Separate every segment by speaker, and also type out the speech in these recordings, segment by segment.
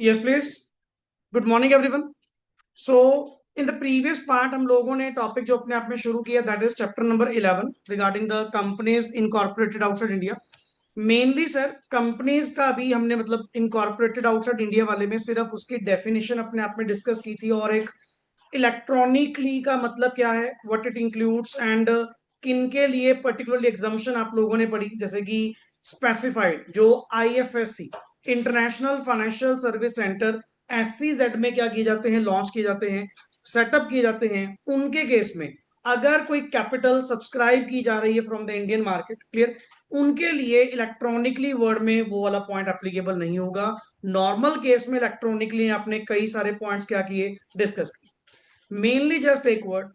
Speaker 1: Yes please. Good morning everyone. So in the previous part हम लोगों ने topic जो अपने आप में शुरू किया that is chapter number 11 regarding the companies incorporated outside India. Mainly sir companies का भी हमने मतलब इनकॉर्पोरेटेड आउटसाइड इंडिया वाले में सिर्फ उसकी डेफिनेशन अपने आप में डिस्कस की थी, और एक इलेक्ट्रॉनिकली का मतलब क्या है, व्हाट इट इंक्लूड्स, एंड किन के लिए पर्टिकुलरली एग्जाम्पशन आप लोगों ने पढ़ी, जैसे कि स्पेसिफाइड जो IFSC international financial service centre SCZ में क्या किए जाते हैं, लॉन्च किए जाते हैं, सेटअप किए जाते हैं, उनके केस में अगर कोई कैपिटल सब्सक्राइब की जा रही है from the Indian market, clear, उनके लिए इलेक्ट्रॉनिकली वर्ड में वो वाला पॉइंट एप्लीकेबल नहीं होगा। नॉर्मल केस में इलेक्ट्रॉनिकली आपने कई सारे पॉइंट्स क्या किए, डिस्कस किए। मेनली जस्ट एक word,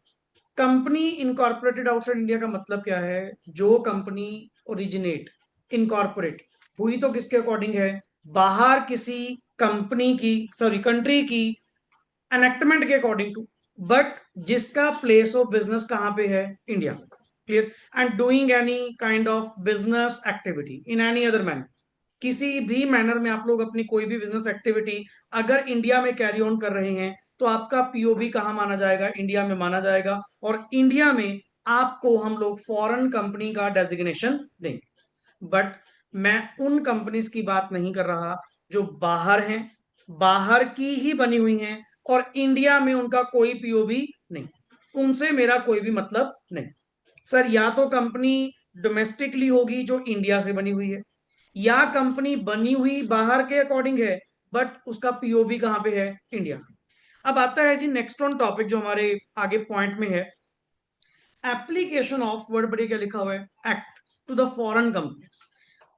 Speaker 1: company incorporated outside India का मतलब क्या है? जो कंपनी ओरिजिनेट इनकॉर्पोरेट हुई तो किसके अकॉर्डिंग है? बाहर किसी कंपनी की, सॉरी कंट्री की एनेक्टमेंट के अकॉर्डिंग टू, बट जिसका प्लेस ऑफ बिजनेस कहां पे है? India. Clear. And doing any kind of business activity in any other manner, किसी भी मैनर में आप लोग अपनी कोई भी बिजनेस एक्टिविटी अगर इंडिया में कैरी ऑन कर रहे हैं तो आपका पीओबी कहाँ माना जाएगा? इंडिया में माना जाएगा, और इंडिया में आपको हम लोग फॉरेन कंपनी का डेजिग्नेशन देंगे। बट मैं उन कंपनीज की बात नहीं कर रहा जो बाहर हैं, बाहर की ही बनी हुई हैं, और इंडिया में उनका कोई पीओबी नहीं, उनसे मेरा कोई भी मतलब नहीं। सर या तो कंपनी डोमेस्टिकली होगी जो इंडिया से बनी हुई है, या कंपनी बनी हुई बाहर के अकॉर्डिंग है बट उसका पीओबी कहां पे है? इंडिया। अब आता है जी नेक्स्ट ऑन टॉपिक जो हमारे आगे पॉइंट में है, एप्लीकेशन ऑफ वर्ड, पढ़िए क्या लिखा हुआ है, act to the foreign companies.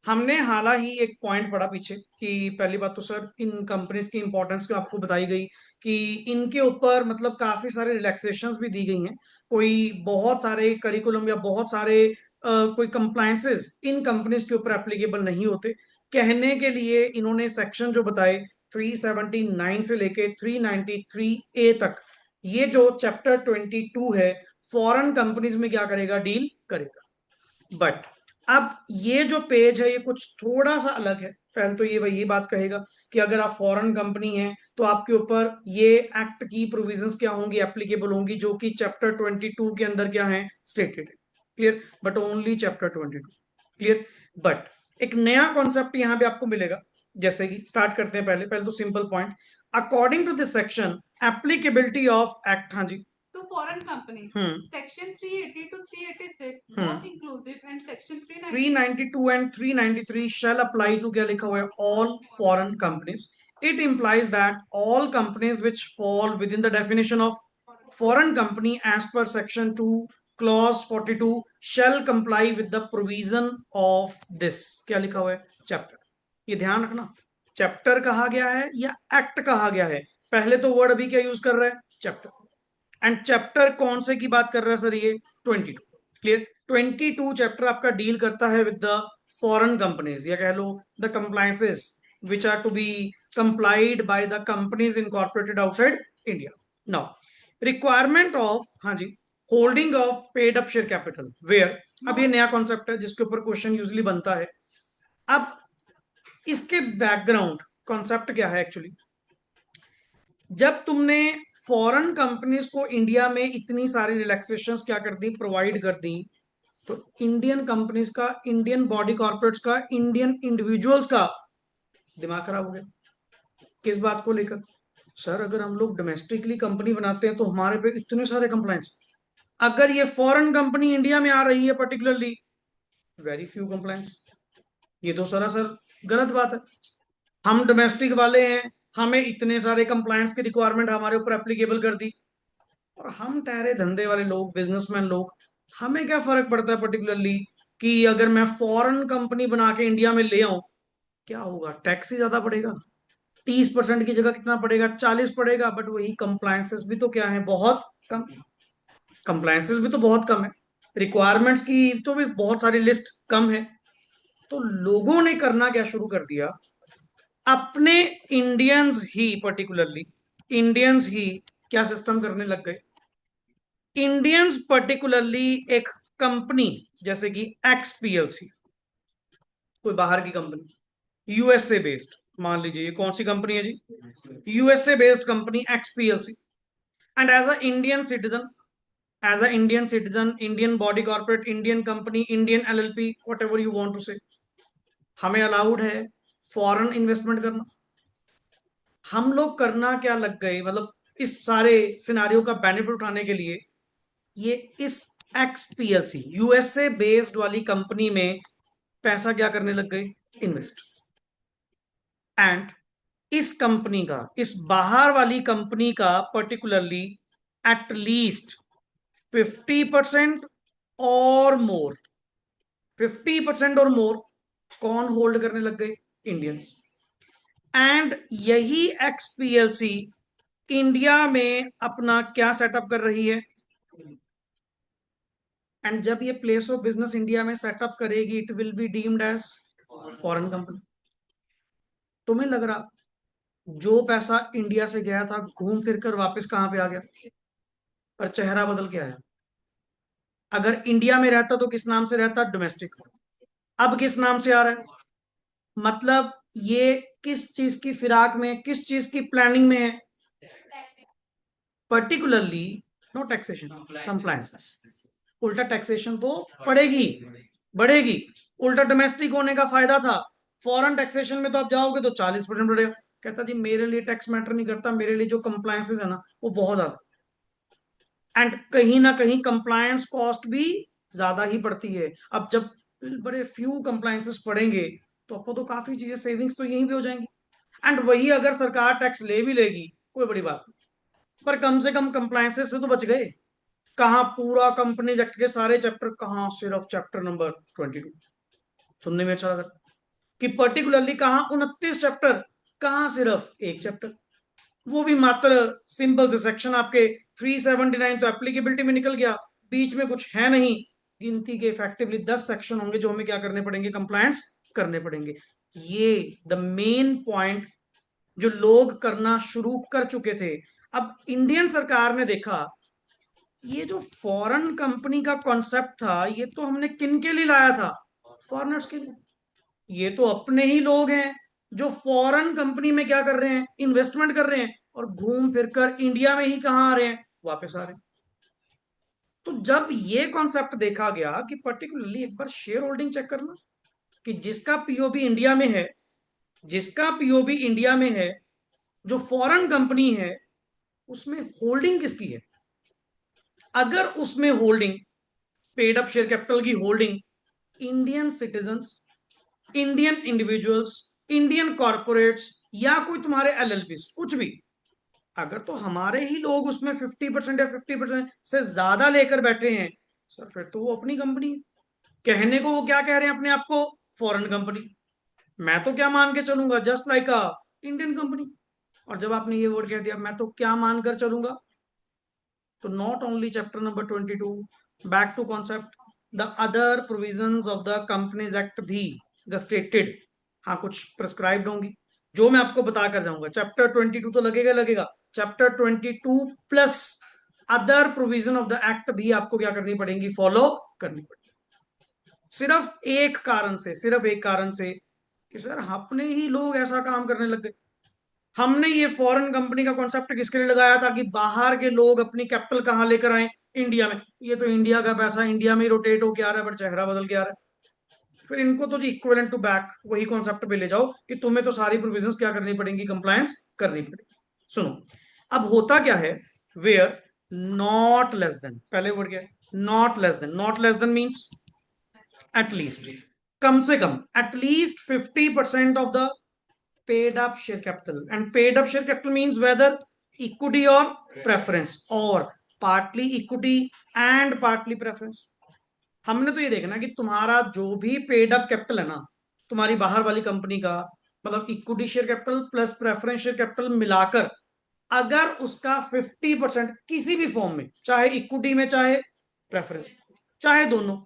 Speaker 1: हमने हाल ही एक पॉइंट पढ़ा पीछे कि पहली बात तो सर इन कंपनीज की इंपॉर्टेंस को आपको बताई गई कि इनके ऊपर मतलब काफी सारे रिलैक्सेशंस भी दी गई हैं, कोई बहुत सारे करिकुलम या बहुत सारे कोई कंप्लायंसेस इन कंपनीज के ऊपर एप्लीकेबल नहीं होते। कहने के लिए इन्होंने सेक्शन जो बताए 379 से लेके 393 ए तक, ये जो चैप्टर 22 है फॉरेन कंपनीज में क्या करेगा, डील करेगा। बट अब ये जो पेज है ये कुछ थोड़ा सा अलग है। पहले तो ये वही बात कहेगा कि अगर आप फॉरेन कंपनी हैं तो आपके ऊपर ये एक्ट की प्रोविजंस क्या होंगी, एप्लीकेबल होंगी, जो कि चैप्टर 22 के अंदर क्या है, स्टेटेड है। Clear, but only chapter 22। Clear. But एक नया कॉन्सेप्ट यहां पे आपको मिलेगा, जैसे कि स्टार्ट करते हैं, पहले पहले तो simple point, according to this section applicability of act. हाँ जी।
Speaker 2: To foreign companies. Section 380 to 386 both inclusive and section
Speaker 1: 392 and 393 shall apply to, क्या लिखा हुआ है, all foreign companies. It implies that all companies which fall within the definition of foreign company as per section 2 clause 42 shall comply with the provision of this, क्या लिखा हुआ है, chapter. ये ध्यान रखना, चैप्टर कहा गया है या एक्ट कहा गया है, पहले तो वर्ड अभी क्या यूज कर रहा है, चैप्टर। एंड चैप्टर कौन से की बात कर रहा है सर? ये 22। क्लियर। 22 चैप्टर आपका डील करता है विद द फॉरेन कंपनीज, या कह लो the compliances which are to be complied by the companies incorporated outside India. Now requirement of, हाँ जी, holding of paid up share capital where. अब ये नया कॉन्सेप्ट है जिसके ऊपर क्वेश्चन यूजली बनता है। अब इसके बैकग्राउंड कॉन्सेप्ट क्या है एक्चुअली, जब तुमने फॉरेन कंपनीज को इंडिया में इतनी सारी रिलैक्सेशंस क्या कर दी, प्रोवाइड कर दी, तो इंडियन कंपनीज का, इंडियन बॉडी कॉर्पोरेट्स का, इंडियन इंडिविजुअल्स का दिमाग खराब हो गया। किस बात को लेकर? सर अगर हम लोग डोमेस्टिकली कंपनी बनाते हैं तो हमारे पे इतने सारे कंप्लाइंस, अगर ये फॉरेन कंपनी इंडिया में आ रही है पर्टिकुलरली, वेरी फ्यू कंप्लाइंस। ये तो सरासर गलत बात है। हम डोमेस्टिक वाले हैं, हमें इतने सारे कंप्लायंस की रिक्वायरमेंट हमारे ऊपर एप्लीकेबल कर दी, और हम ठहरे धंधे वाले लोग, बिजनेसमैन लोग, हमें क्या फर्क पड़ता है पर्टिकुलरली कि अगर मैं फॉरेन कंपनी बना के इंडिया में ले आऊं, क्या होगा, टैक्स ही ज्यादा पड़ेगा। 30% की जगह कितना पड़ेगा, 40 पड़ेगा, बट वही कंप्लायंसेस भी तो क्या है, बहुत कम। कंप्लायंसेस भी तो बहुत कम है, रिक्वायरमेंट्स की तो भी बहुत सारी लिस्ट कम है। तो लोगों ने करना क्या शुरू कर दिया, अपने इंडियंस ही पर्टिकुलरली, इंडियंस ही क्या सिस्टम करने लग गए, इंडियंस पर्टिकुलरली एक कंपनी जैसे कि एक्स पीएलसी, कोई बाहर की कंपनी, यूएसए बेस्ड, मान लीजिए ये कौन सी कंपनी है जी, USA based company X PLC, and as a Indian citizen, as a Indian citizen, Indian body corporate, Indian company, Indian LLP, whatever you want to say, हमें अलाउड है foreign investment करना। हम लोग करना क्या लग गए, मतलब इस सारे सिनारियो का बेनिफिट उठाने के लिए ये इस एक्सपीएलसी यूएसए बेस्ड वाली कंपनी में पैसा क्या करने लग गए, इन्वेस्ट। एंड इस कंपनी का, इस बाहर वाली कंपनी का पर्टिकुलरली एटलीस्ट 50% और मोर, 50% और मोर कौन होल्ड करने लग गए, इंडियंस। एंड यही एक्सपीएलसी इंडिया में अपना क्या सेटअप कर रही है, एंड जब ये प्लेस ऑफ बिजनेस इंडिया में सेटअप करेगी it will be deemed as foreign company. तुम्हें लग रहा जो पैसा इंडिया से गया था घूम फिर कर वापस कहां पे आ गया, पर चेहरा बदल के आया। अगर इंडिया में रहता तो किस नाम से रहता, डोमेस्टिक, अब किस नाम से आ रहा है, मतलब ये किस चीज की फिराक में, किस चीज की प्लानिंग में है, पर्टिकुलरली नो टैक्सेशन, कंप्लायंस। उल्टा टैक्सेशन तो पड़ेगी, बढ़ेगी। उल्टा डोमेस्टिक होने का फायदा था, फॉरेन टैक्सेशन में तो आप जाओगे तो 40% बढ़ेगा। कहता जी मेरे लिए टैक्स मैटर नहीं करता, मेरे लिए जो कंप्लायंसेस है ना वो बहुत ज्यादा, एंड कहीं ना कहीं कंप्लायंस कॉस्ट भी ज्यादा ही पड़ती है। अब जब बड़े फ्यू कंप्लायंसेस पड़ेंगे तो आपको तो काफी चीजें सेविंग्स तो यहीं भी हो जाएंगी। एंड वही अगर सरकार टैक्स ले भी लेगी कोई बड़ी बात नहीं, पर कम से कम कंप्लायंसेस से तो बच गए। कहाँ पूरा कंपनीज एक्ट के सारे चैप्टर, कहाँ सिर्फ चैप्टर नंबर 22, सुनने में अच्छा लगा कि पर्टिकुलरली कहाँ 29 चैप्टर, कहाँ सिर्फ एक चैप्टर, वो भी मात्र सिंपल से सेक्शन आपके 379 तो एप्लीकेबिलिटी में निकल गया, बीच में कुछ है नहीं। गिनती के इफेक्टिवली 10 सेक्शन होंगे जो हमें क्या करने पड़ेंगे, कंप्लायंस करने पड़ेंगे। ये द मेन पॉइंट जो लोग करना शुरू कर चुके थे। अब इंडियन सरकार ने देखा ये जो फॉरेन कंपनी का कॉन्सेप्ट था ये तो हमने किन के लिए लाया था, फॉरेनर्स के लिए। ये तो अपने ही लोग हैं जो फॉरेन कंपनी में क्या कर रहे हैं, इन्वेस्टमेंट कर रहे हैं, और घूम फिर कर इंडिया में ही कहाँ आ रहे हैं, वापस आ रहे हैं। तो जब ये कॉन्सेप्ट देखा गया कि पर्टिकुलरली एक बार शेयर होल्डिंग चेक करना कि जिसका पीओबी इंडिया में है, जिसका पीओबी इंडिया में है, जो फॉरेन कंपनी है उसमें होल्डिंग किसकी है। अगर उसमें holding, paid up share capital की holding Indian citizens, Indian individuals, Indian corporates, या कोई तुम्हारे एलएलपी कुछ भी, अगर तो हमारे ही लोग उसमें 50% या 50% से ज्यादा लेकर बैठे हैं सर, फिर तो वो अपनी कंपनी है। कहने को वो क्या कह रहे हैं अपने आप को, फॉरेन कंपनी। मैं तो क्या मान के चलूंगा, जस्ट लाइक अ इंडियन कंपनी। और जब आपने ये वर्ड कह दिया मैं तो क्या मानकर चलूंगा, तो not only chapter number 22, back to concept, the other provisions of the companies act भी द स्टेटेड, हाँ कुछ प्रिस्क्राइब्ड होंगी जो मैं आपको बता कर जाऊंगा। चैप्टर 22 तो लगेगा लगेगा, chapter 22 plus other provision of the act भी आपको क्या करनी पड़ेगी, फॉलो करनी पड़ेगी। सिर्फ एक कारण से, सिर्फ एक कारण से कि सर अपने ही लोग ऐसा काम करने लग गए। हमने ये फॉरेन कंपनी का कॉन्सेप्ट किसके लिए लगाया था कि बाहर के लोग अपनी कैपिटल कहां लेकर आए, इंडिया में। ये तो इंडिया का पैसा इंडिया में ही रोटेट होकर आ रहा है, बट चेहरा बदल के आ रहा है। फिर इनको तो जी इक्विवेलेंट टू बैक वही कॉन्सेप्ट पे ले जाओ कि तुम्हें तो सारी प्रोविजंस क्या करनी पड़ेंगी, कंप्लायंस करनी पड़ेगी। सुनो, अब होता क्या है, वेयर नॉट लेस देन, पहले वर्ड क्या है, not less than. Not less than means at least, कम से कम at least 50% of the paid up share capital, and paid up share capital means whether equity or preference, or partly equity and partly preference। हमने तो ये देखना कि तुम्हारा जो भी पेड अप कैपिटल है ना, तुम्हारी बाहर वाली कंपनी का, मतलब equity share capital plus preference share capital मिलाकर, अगर उसका 50% किसी भी फॉर्म में, चाहे इक्विटी में चाहे प्रेफरेंस, चाहे दोनों,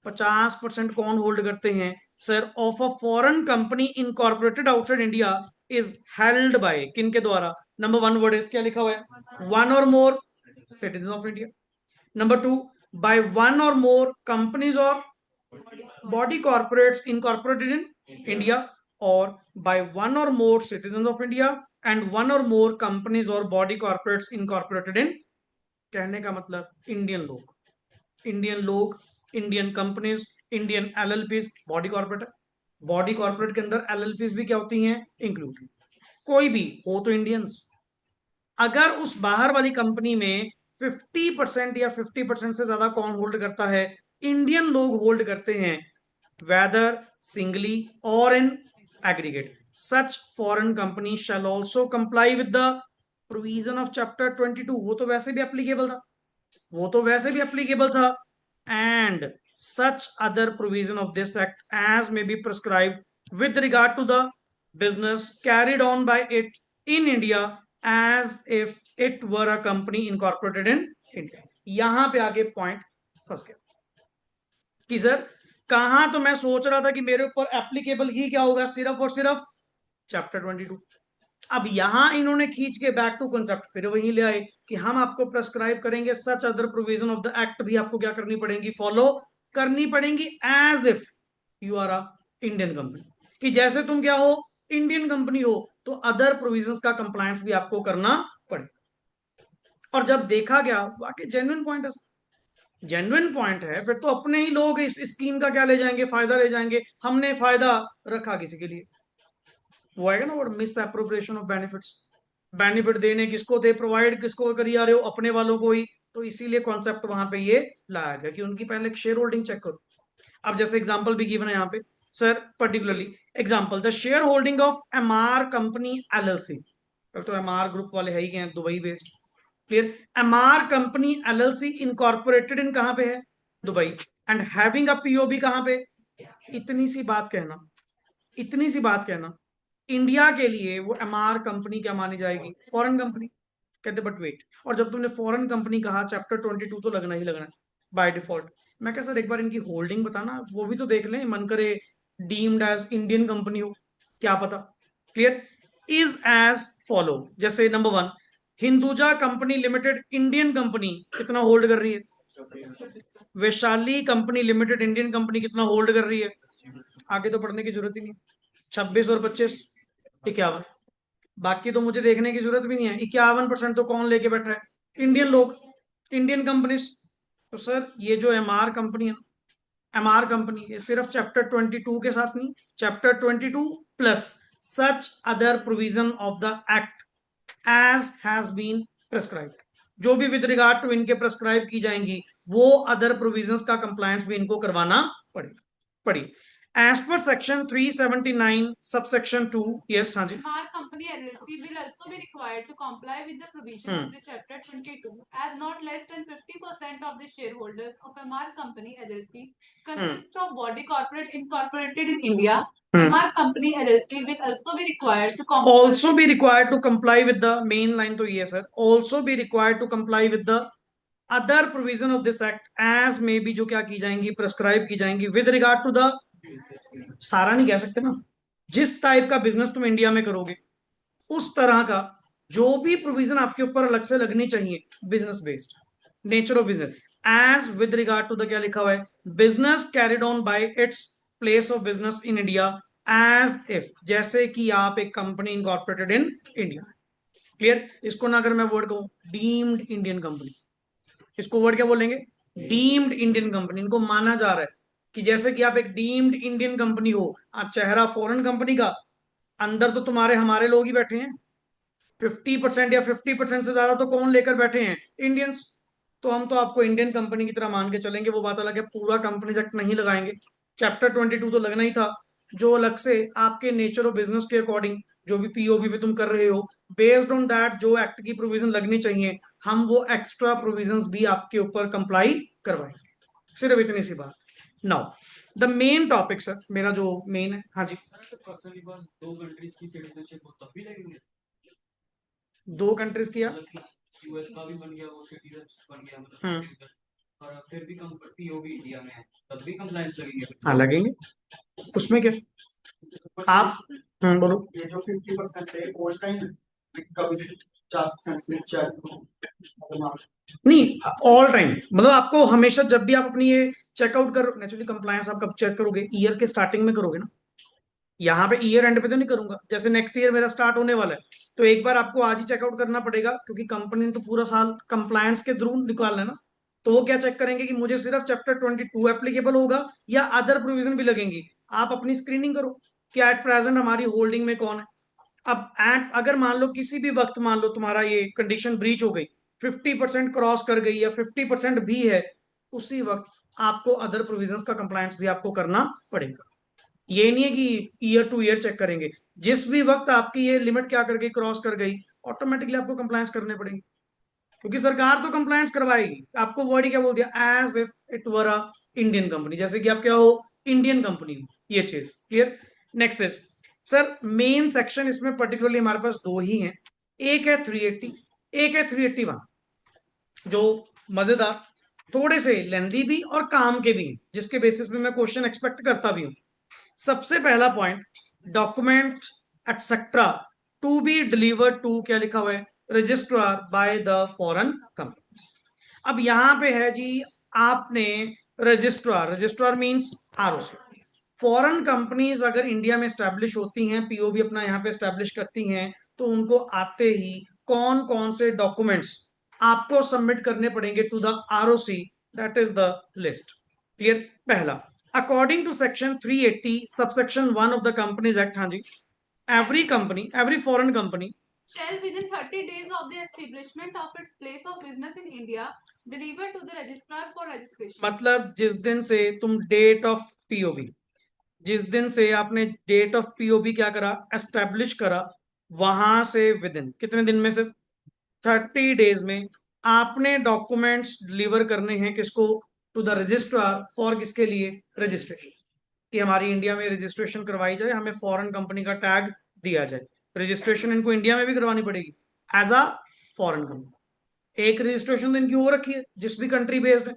Speaker 1: 50% कौन होल्ड करते हैं sir, of a foreign company incorporated outside India is held by, किन के द्वारा, नंबर वन वर्ड इज क्या लिखा हुआ है, one or more citizen of India. Number two, by one or more companies or body corporates incorporated in India. or by one or more citizens of India and one or more companies or body corporates incorporated in, कहने का मतलब Indian companies, Indian एलएलपीज, body corporate है, body corporate के अंदर एलएलपीज भी क्या होती हैं, इंक्लूड, कोई भी हो तो इंडियंस। अगर उस बाहर वाली कंपनी में 50% या 50% से ज्यादा कौन होल्ड करता है, इंडियन लोग होल्ड करते हैं, वेदर सिंगली और in aggregate, such foreign company shall also comply with the provision of chapter 22। वो तो वैसे भी एप्लीकेबल था, and such other provision of this act as may be prescribed with regard to the business carried on by it in India as if it were a company incorporated in India। यहां पे आगे point फंस गया कि sir कहां, तो मैं सोच रहा था कि मेरे ऊपर एप्लीकेबल ही क्या होगा, सिर्फ और सिर्फ चैप्टर 22। अब यहां इन्होंने खींच के बैक टू कंसेप्ट फिर वही ले आए कि हम आपको प्रेस्क्राइब करेंगे such other provision of the act भी आपको क्या करनी पड़ेगी, फॉलो करनी पड़ेगी, as if you are a Indian company, कि जैसे तुम क्या हो, इंडियन कंपनी हो, तो अदर प्रोविजंस का कंप्लायंस भी आपको करना पड़े। और जब देखा गया वाकई जेन्युइन पॉइंट है, जेन्युइन पॉइंट है, फिर तो अपने ही लोग इस स्कीम का क्या ले जाएंगे, फायदा ले जाएंगे। हमने फायदा रखा किसी के लिए, वो आएगा ना word miss appropriation of benefits, benefit देने किसको थे, प्रोवाइड किसको करी जा रहे हो, अपने वालों को ही। तो इसीलिए कॉन्सेप्ट वहां पे ये लाया गया कि उनकी पहले शेयर होल्डिंग चेक करो। अब जैसे एग्जांपल भी गिवन है यहाँ पे sir, particularly example the share holding of MR company LLC, तो एमआर ग्रुप वाले है ही क्या, Dubai based, clear. MR company LLC incorporated in कहां पे है, Dubai, and having a POB कहां पे। इतनी सी बात कहना, इतनी सी बात कहना, इंडिया के लिए वो एमआर कंपनी क्या मानी जाएगी, फॉरेन कंपनी। कहते बट वेट, और जब तुमने फॉरेन कंपनी कहा चैप्टर 22 तो लगना ही लगना है बाय डिफॉल्ट। मैं क्या सर एक बार इनकी होल्डिंग बताना, वो भी तो देख लें, मन करे डीम्ड एज इंडियन कंपनी हो, क्या पता। क्लियर, इज एज फॉलो, जैसे number 1 Hinduja company limited Indian company कितना होल्ड कर रही है, Vaishali company limited Indian company कितना होल्ड कर रही है, आगे तो पढ़ने की जरूरत ही नहीं, 26 और 25 51, बाकी तो मुझे देखने की जरूरत भी नहीं है। 51% तो कौन लेके बैठा है, इंडियन लोग, इंडियन कंपनीज। तो सर ये जो एमआर कंपनी है, एमआर कंपनी ये सिर्फ चैप्टर 22 के साथ नहीं, chapter 22 plus such other provision of the act as has been prescribed, जो भी विद रिगार्ड टू इनके प्रेस्क्राइब की जाएंगी वो अदर प्रोविजंस का कंप्लायंस भी इनको करवाना पड़ेगा। पढ़िए, as per section 379 subsection 2, yes, हाँ जी,
Speaker 2: Our company LLC will also be required to comply with the provision of the chapter 22 as not less than 50% of the shareholders of MR company LLC consist of body corporate incorporated in India. MR company LLC will also be required to comply.
Speaker 1: also be required to comply with the main line, तो ये sir also be required to comply with the other provision of this act as may be, जो क्या की जाएंगी, prescribe की जाएंगी with regard to the, सारा नहीं कह सकते ना, जिस टाइप का बिजनेस तुम इंडिया में करोगे उस तरह का जो भी प्रोविजन आपके ऊपर अलग से लगनी चाहिए, business based, nature of business, as with regard to the, क्या लिखा हुआ है, business carried on by its place of business in India as if, जैसे कि आप एक company incorporated in India. Clear, इसको ना अगर मैं वर्ड कहूं डीम्ड इंडियन कंपनी, इसको वर्ड क्या बोलेंगे, डीम्ड इंडियन कंपनी, इनको माना जा रहा है कि जैसे कि आप एक डीम्ड इंडियन कंपनी हो, आज चेहरा फॉरेन कंपनी का, अंदर तो तुम्हारे हमारे लोग ही बैठे हैं, 50% या 50% से ज्यादा तो कौन लेकर बैठे हैं, इंडियंस। तो हम तो आपको इंडियन कंपनी की तरह मान के चलेंगे, वो बात अलग है, पूरा कंपनी एक्ट नहीं लगाएंगे, चैप्टर 22 तो लगना ही था, जो अलग से आपके नेचर ऑफ बिजनेस के अकॉर्डिंग जो भी पीओबी भी तुम कर रहे हो, बेस्ड ऑन दैट जो एक्ट की प्रोविजन लगनी चाहिए, हम वो एक्स्ट्रा प्रोविजंस भी आपके ऊपर कंप्लाई करवाएंगे, सिर्फ इतनी सी बात। Now the main topic sir, मेरा जो मेन है, हाँ जी,
Speaker 3: दो कंट्रीज की सिटीजनशिप हो तब भी लगेंगे,
Speaker 1: 2 कंट्रीज किया,
Speaker 3: यूएस का भी बन गया, वो सिटीजन बन गया, मतलब और फिर भी पीओबी इंडिया में है तब भी कंप्लायंस लगेंगे,
Speaker 1: हाँ लगेंगे, उसमें क्या आप बोलो।
Speaker 4: ये जो 50% है ऑल टाइम, कभी 50% से
Speaker 1: नहीं, ऑल टाइम मतलब आपको हमेशा जब भी आप अपनी ये चेकआउट करो, नेचुरली कंप्लायंस आप कब चेक करोगे, ईयर के स्टार्टिंग में करोगे ना, यहाँ पे ईयर एंड पे तो नहीं करूंगा, जैसे नेक्स्ट ईयर मेरा स्टार्ट होने वाला है तो एक बार आपको आज ही चेकआउट करना पड़ेगा, क्योंकि कंपनी ने तो पूरा साल कंप्लायंस के थ्रू निकालना है ना। तो वो क्या चेक करेंगे कि मुझे सिर्फ चैप्टर 22 एप्लीकेबल होगा या अदर प्रोविजन भी लगेंगी। आप अपनी स्क्रीनिंग करो कि एट प्रेजेंट हमारी होल्डिंग में कौन है। अब एट अगर मान लो किसी भी वक्त मान लो तुम्हारा ये कंडीशन ब्रीच हो गई, 50% क्रॉस कर गई या 50% भी है, उसी वक्त आपको अदर प्रोविजंस का कंप्लायंस भी आपको करना पड़ेगा। ये नहीं है कि ईयर टू ईयर चेक करेंगे, जिस भी वक्त आपकी ये लिमिट क्या कर गई, क्रॉस कर गई, ऑटोमेटिकली आपको कंप्लायंस करने पड़ेंगे, क्योंकि सरकार तो कंप्लायंस करवाएगी। आपको वर्ड ही क्या बोल दिया, as if it were a Indian company, जैसे कि आप क्या हो, इंडियन कंपनी हो। ये चीज clear. Next is sir main section, इसमें पर्टिकुलरली हमारे पास दो ही हैं, एक है 380, एक है 381, जो मजेदार, थोड़े से लेंदी भी और काम के भी हैं, जिसके बेसिस पे मैं क्वेश्चन एक्सपेक्ट करता भी हूं। सबसे पहला point, document etcetera to be delivered to, क्या लिखा हुआ है, registrar by the foreign company. अब यहां पे है जी, आपने registrar, registrar means ROC, foreign companies अगर इंडिया में स्टैब्लिश होती हैं, पीओबी अपना यहाँ पे स्टैब्लिश करती हैं, तो उनको आते ही कौन कौन से डॉक्यूमेंट्स आपको सबमिट करने पड़ेंगे to the ROC, that is the list. Clear. पहला, according to section 380 subsection 1 of the companies act, हाँ जी, every company, every foreign company
Speaker 2: shall within 30 days of the establishment of its place of business in India deliver to the registrar for registration.
Speaker 1: मतलब जिस दिन से तुम date of POB, जिस दिन से आपने डेट ऑफ पीओबी क्या करा, एस्टेब्लिश करा, वहां से विद इन कितने दिन में से, 30 डेज में आपने डॉक्यूमेंट्स डिलीवर करने हैं, किसको, टू द रजिस्ट्रार, फॉर किसके लिए, रजिस्ट्रेशन, कि हमारी इंडिया में रजिस्ट्रेशन करवाई जाए, हमें फॉरेन कंपनी का टैग दिया जाए। रजिस्ट्रेशन इनको इंडिया में भी करवानी पड़ेगी एज अ फॉरेन कंपनी। एक रजिस्ट्रेशन तो इनकी हो रखी है जिस भी कंट्री बेस्ड है,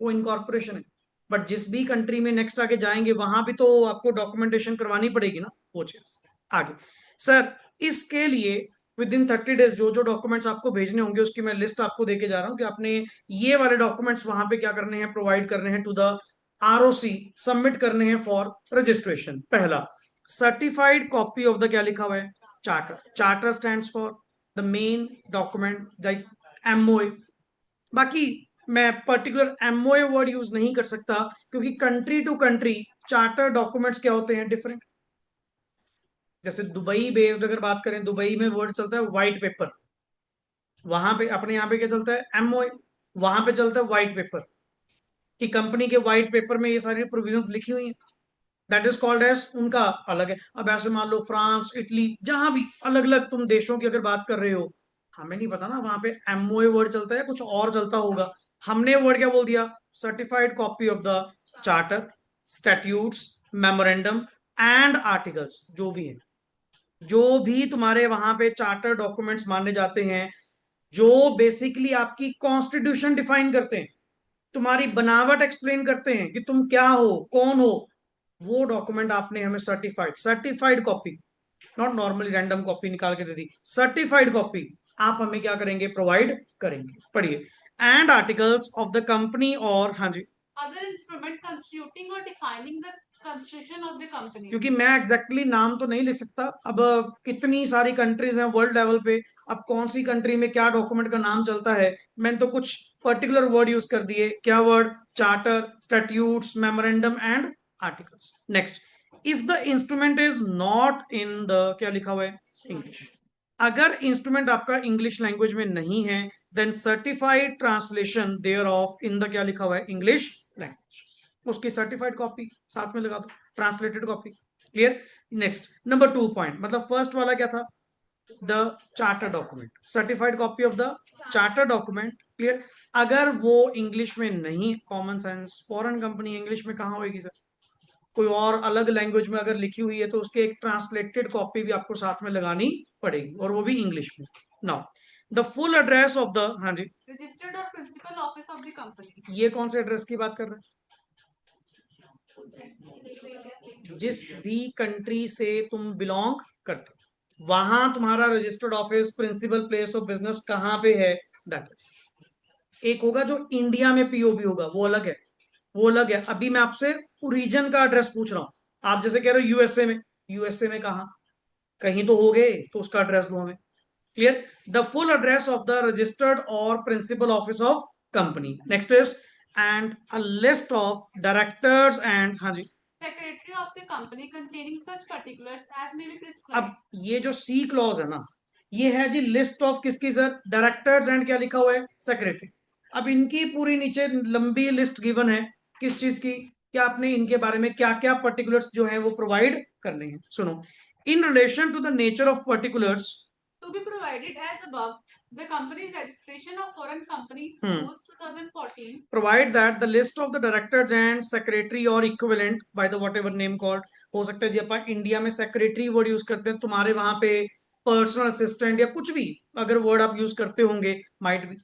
Speaker 1: वो इनकॉर्पोरेशन है, बट जिस भी कंट्री में नेक्स्ट आगे जाएंगे वहां भी तो आपको डॉक्यूमेंटेशन करवानी पड़ेगी ना, वो चीज। आगे सर, इसके लिए विद इन 30 डेज जो जो डॉक्यूमेंट्स आपको भेजने होंगे उसकी मैं लिस्ट आपको देके जा रहा हूं कि आपने ये वाले डॉक्यूमेंट्स वहां पे क्या करने हैं, प्रोवाइड करने हैं टू द आरओसी, सबमिट करने हैं फॉर रजिस्ट्रेशन। पहला, सर्टिफाइड कॉपी ऑफ द, क्या लिखा हुआ है, charter. Charter stands for the main document like MOA. बाकी मैं पर्टिकुलर एमओए वर्ड यूज नहीं कर सकता, क्योंकि country to country charter documents क्या होते हैं, डिफरेंट। जैसे दुबई बेस्ड अगर बात करें, दुबई में वर्ड चलता है व्हाइट पेपर, वहां पे अपने यहाँ पे क्या चलता है, एमओए, वहां पे चलता है व्हाइट पेपर, कि कंपनी के व्हाइट पेपर में ये सारी प्रोविजंस लिखी हुई हैं, दैट इज कॉल्ड एज, उनका अलग है। अब ऐसे मान लो फ्रांस, इटली, जहां भी अलग अलग तुम देशों की अगर बात कर रहे हो, हमें नहीं पता ना वहां पे एमओए वर्ड चलता है कुछ और चलता होगा, हमने वर्ड क्या बोल दिया, certified copy of the charter, statutes, memorandum and articles, जो भी है, जो भी तुम्हारे वहां पे चार्टर डॉक्यूमेंट्स माने जाते हैं, जो बेसिकली आपकी कॉन्स्टिट्यूशन डिफाइन करते हैं, तुम्हारी बनावट एक्सप्लेन करते हैं कि तुम क्या हो, कौन हो, वो डॉक्यूमेंट आपने हमें certified, certified copy, not normally random copy निकाल के दे दी, सर्टिफाइड कॉपी आप हमें क्या करेंगे, प्रोवाइड करेंगे। पढ़िए, and articles of the company, और हाँ जी,
Speaker 2: Other instrument constituting or defining the constitution of the company.
Speaker 1: क्योंकि मैं एग्जैक्टली नाम तो नहीं लिख सकता, अब कितनी सारी कंट्रीज हैं वर्ल्ड लेवल पे, अब कौन सी कंट्री में क्या डॉक्यूमेंट का नाम चलता है, मैंने तो कुछ पर्टिकुलर वर्ड यूज कर दिए, क्या word, charter, statutes, memorandum and articles. Next, if the instrument is not in द, क्या लिखा हुआ है, इंग्लिश, अगर इंस्ट्रूमेंट आपका इंग्लिश लैंग्वेज में नहीं है, then certified translation thereof in the द, क्या लिखा हुआ है, इंग्लिश लैंग्वेज, उसकी सर्टिफाइड कॉपी साथ में लगा दो, translated copy. Clear. Next, number 2 point, मतलब फर्स्ट वाला क्या था, the charter document, certified copy of the charter document. Clear. अगर वो इंग्लिश में नहीं, common sense, foreign company English में कहाँ होगी सर, कोई और अलग लैंग्वेज में अगर लिखी हुई है तो उसके एक ट्रांसलेटेड कॉपी भी आपको साथ में लगानी पड़ेगी, और वो भी इंग्लिश में। Now the full address of the, हाँ जी,
Speaker 2: Registered or principal office of the company.
Speaker 1: ये कौन से एड्रेस की बात कर रहे हैं, जिस भी कंट्री से तुम बिलोंग करते हो वहां तुम्हारा registered office, principal place of business कहाँ पे है, दैट इज, एक होगा जो इंडिया में पीओबी होगा, वो अलग है, वो अलग है। अभी मैं आपसे ओरिजिन का एड्रेस पूछ रहा हूं, आप जैसे कह रहे हो यूएसए में, यूएसए में कहाँ, कहीं तो हो गए, तो उसका एड्रेस दो हमें। Clear? The full address of the registered or principal office of company. Next is and a list of directors and, हाँ जी,
Speaker 2: Secretary of the company containing such particulars as may be prescribed.
Speaker 1: अब ये जो सी clause है ना, ये है जी list of किसकी सर, डायरेक्टर्स एंड क्या लिखा हुआ है, सेक्रेटरी। अब इनकी पूरी नीचे लंबी लिस्ट गिवन है किस चीज की, क्या आपने इनके बारे में क्या क्या पर्टिकुलर्स जो है वो प्रोवाइड करने हैं। सुनो, in relation to the nature of particulars,
Speaker 2: To be provided as above, the company's registration of foreign companies
Speaker 1: Hmm.
Speaker 2: rules 2014,
Speaker 1: provide that the list of the directors and secretary or equivalent by the whatever name called, हो सकता है जी अपन India में secretary word use करते हैं, तुम्हारे वहां पे personal assistant या कुछ भी अगर वर्ड आप यूज करते होंगे, माइट भी,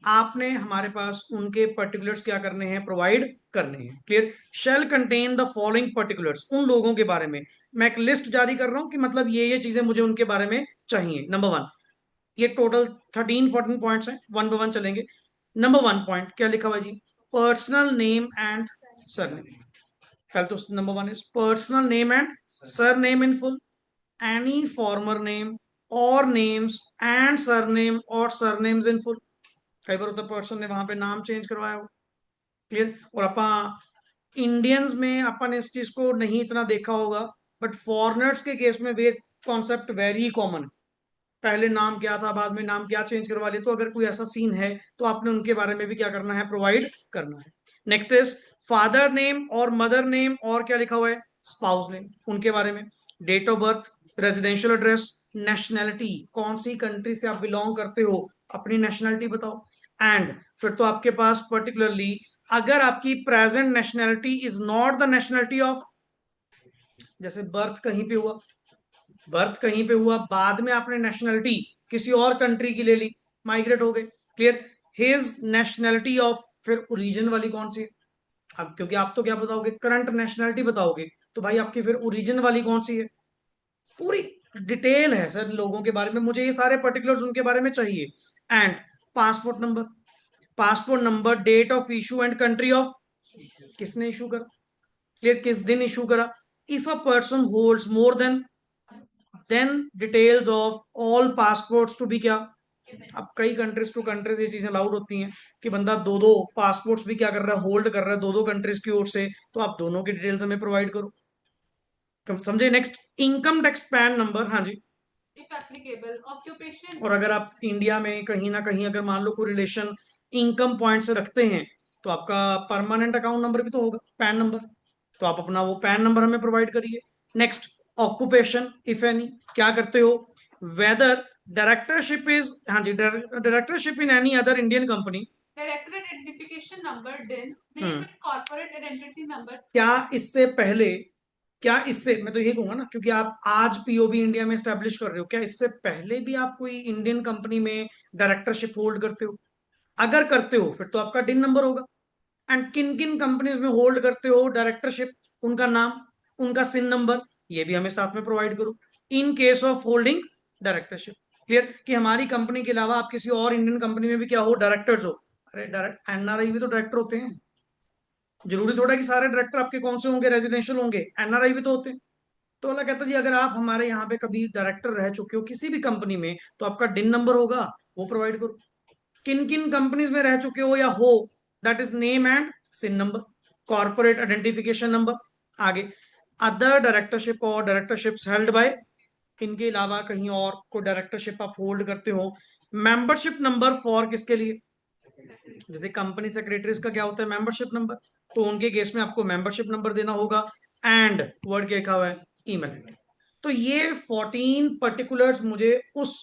Speaker 1: आपने हमारे पास उनके पर्टिकुलर्स क्या करने हैं, प्रोवाइड करने हैं। Clear? Shall contain the following particulars, उन लोगों के बारे में मैं एक लिस्ट जारी कर रहा हूं कि मतलब ये चीजें मुझे उनके बारे में चाहिए। नंबर वन, ये टोटल 13-14 पॉइंट्स हैं, वन बाय वन चलेंगे। नंबर वन पॉइंट क्या लिखा हुआ है जी, पर्सनल नेम एंड सरनेम। पहले तो number one is personal name and surname in full, any farmer name और नेम्स एंड सरनेम और सरनेम्स इन फुल। कई बार होता है पर्सन ने वहां पे नाम चेंज करवाया हो। क्लियर? और अपन इंडियंस में अपन इस चीज को नहीं इतना देखा होगा, बट फॉरनर्स के केस में वे कॉन्सेप्ट वेरी कॉमन, पहले नाम क्या था बाद में नाम क्या चेंज करवा ले। तो अगर कोई ऐसा सीन है तो आपने उनके बारे में भी क्या करना है, प्रोवाइड करना है। नेक्स्ट इज फादर नेम और मदर नेम और क्या लिखा हुआ है, स्पाउस नेम, उनके बारे में। Date of birth, residential address, nationality, कौन सी कंट्री से आप बिलोंग करते हो, अपनी नेशनैलिटी बताओ। एंड फिर तो आपके पास पर्टिकुलरली अगर आपकी present nationality is not the nationality of, जैसे बर्थ कहीं पे हुआ, बर्थ कहीं पे हुआ, बाद में आपने नेशनैलिटी किसी और कंट्री की ले ली, माइग्रेट हो गए। क्लियर? हिज नेशनैलिटी ऑफ, फिर ओरिजिन वाली कौन सी है, अब क्योंकि आप तो क्या बताओगे, करंट नेशनैलिटी बताओगे, तो भाई आपकी फिर ओरिजिन वाली कौन सी है। पूरी डिटेल है सर लोगों के बारे में, मुझे ये सारे पर्टिकुलर्स उनके बारे में चाहिए। And passport number, passport number, date of issue and country of, किसने इशू करा, क्लियर, किस दिन इशू करा। If a person holds more than details of all passports to be क्या, अब कई कंट्रीज टू कंट्रीज ये चीजें अलाउड होती हैं कि बंदा दो दो पासपोर्ट्स भी क्या कर रहा है, होल्ड कर रहा है दो दो कंट्रीज की ओर से, तो आप दोनों की डिटेल्स हमें प्रोवाइड करो। समझे? Next, income tax pan number, हाँ जी।
Speaker 2: if applicable, occupation,
Speaker 1: और अगर आप इंडिया में कहीं ना कहीं अगर मान लो कोई रिलेशन इनकम पॉइंट से रखते हैं, तो आपका परमानेंट अकाउंट नंबर भी तो होगा, पैन नंबर, तो आप अपना वो पैन नंबर हमें प्रोवाइड करिए। नेक्स्ट, ऑक्यूपेशन इफ एनी, क्या करते हो, वेदर डायरेक्टरशिप इज, हाँ जी, directorship in any other Indian company,
Speaker 2: director identification number, DIN, name and corporate identity number.
Speaker 1: क्या इससे पहले, क्या इससे, मैं तो यही कहूंगा ना, क्योंकि आप आज पीओबी इंडिया में स्टैब्लिश कर रहे हो, क्या इससे पहले भी आप कोई इंडियन कंपनी में डायरेक्टरशिप होल्ड करते हो, अगर करते हो फिर तो आपका डिन नंबर होगा। एंड किन किन कंपनीज में होल्ड करते हो डायरेक्टरशिप, उनका नाम, उनका सिन नंबर, ये भी हमें साथ में प्रोवाइड करो इन case of holding directorship. Clear? कि हमारी कंपनी के अलावा आप किसी और इंडियन कंपनी में भी क्या हो, डायरेक्टर्स हो। अरे डायरेक्ट एनआरआई भी तो डायरेक्टर होते हैं, जरूरी थोड़ा कि सारे डायरेक्टर आपके कौन से होंगे, रेजिडेंशियल होंगे, एनआरआई भी तो होते हैं। तो अल्लाह कहता जी अगर आप हमारे यहाँ पे कभी डायरेक्टर रह चुके हो किसी भी कंपनी में, तो आपका डिन नंबर होगा, वो प्रोवाइड करो। किन किन कंपनीज में रह चुके हो या हो, that is name and CIN number, corporate identification number. आगे, अदर डायरेक्टरशिप और डायरेक्टरशिप्स हेल्ड बाय, इनके अलावा कहीं और कोई डायरेक्टरशिप आप होल्ड करते हो, मेंबरशिप नंबर फॉर किसके लिए, जैसे कंपनी सेक्रेटरीज का क्या होता है, मेंबरशिप नंबर, तो उनके केस में आपको मेंबरशिप नंबर देना होगा। एंड वर्ड क्या लिखा हुआ है, ईमेल। तो ये 14 पर्टिकुलर्स मुझे उस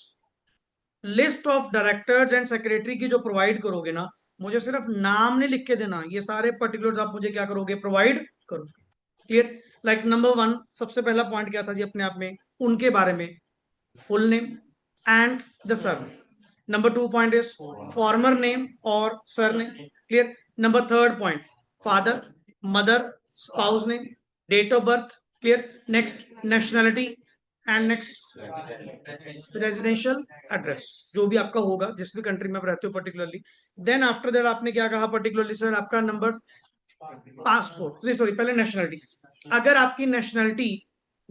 Speaker 1: list of directors and secretary की जो प्रोवाइड करोगे ना, मुझे सिर्फ नाम नहीं लिख के देना, ये सारे पर्टिकुलर्स आप मुझे क्या करोगे, प्रोवाइड करोगे। क्लियर? लाइक नंबर वन, सबसे पहला पॉइंट क्या था जी अपने आप में, उनके बारे में full name and the sir. Number two point is former name or surname. Clear? Number third point, father, mother, spouse name, date of birth. Clear? Next, nationality, and next residential address, जो भी आपका होगा जिस भी country में आप रहते हो पर्टिकुलरली। देन आफ्टर दैट आपने क्या कहा पर्टिकुलरली सर, आपका नंबर, पासपोर्ट, सॉरी पहले नेशनैलिटी, अगर आपकी नेशनैलिटी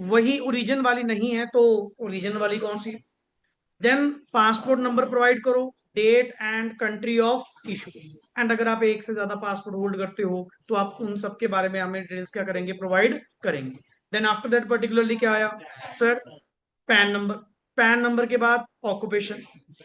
Speaker 1: वही ओरिजिन वाली नहीं है तो ओरिजिन वाली कौन सी? देन पासपोर्ट नंबर प्रोवाइड करो, date and country of issue. And अगर आप एक से ज्यादा पासपोर्ट होल्ड करते हो तो आप उन सब के बारे में हमें डिटेल्स क्या करेंगे, प्रोवाइड करेंगे। देन आफ्टर दैट पर्टिकुलरली क्या आया sir? Pan number. Pan number के बाद ऑक्यूपेशन।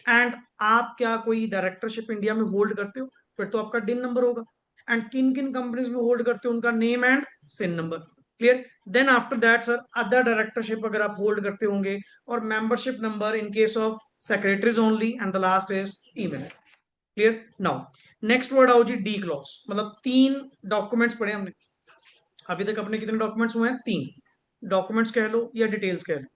Speaker 1: एंड आप क्या कोई डायरेक्टरशिप इंडिया में होल्ड करते हो, फिर तो आपका डिन नंबर होगा। एंड किन किन कंपनीज में होल्ड करते हो, उनका name and CIN number. Clear? Then after that sir other directorship अगर आप होल्ड करते होंगे, और membership number in case of secretaries only, and the last is email. Clear? Now next word आओ जी, डी क्लॉज। मतलब 3 डॉक्यूमेंट्स पढ़े हमने अभी तक। अपने कितने डॉक्यूमेंट्स हुए हैं? 3 डॉक्यूमेंट्स कह लो या डिटेल्स कह लो।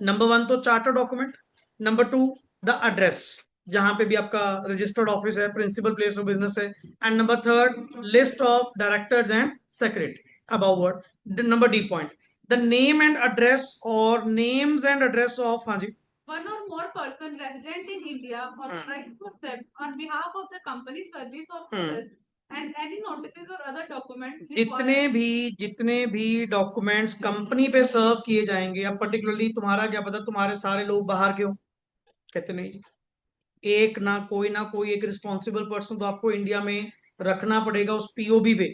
Speaker 1: नंबर 1 तो charter document, number 2 the address जहां पे भी आपका रजिस्टर्ड ऑफिस है, प्रिंसिपल प्लेस ऑफ बिजनेस है, and number 3 list of directors and secretary. About word number D point, the name and address और नेम्स एंड एड्रेस ऑफ, हाँ जी,
Speaker 2: One or more person resident in India authorized to accept on behalf of the company service officers and any notices or other documents
Speaker 1: जितने भी documents company पे सर्व किए जाएंगे। अब particularly तुम्हारा क्या पता, तुम्हारे सारे लोग बाहर के हो, कहते नहीं जी, एक ना कोई एक रिस्पॉन्सिबल पर्सन तो आपको इंडिया में रखना पड़ेगा उस पीओबी पे,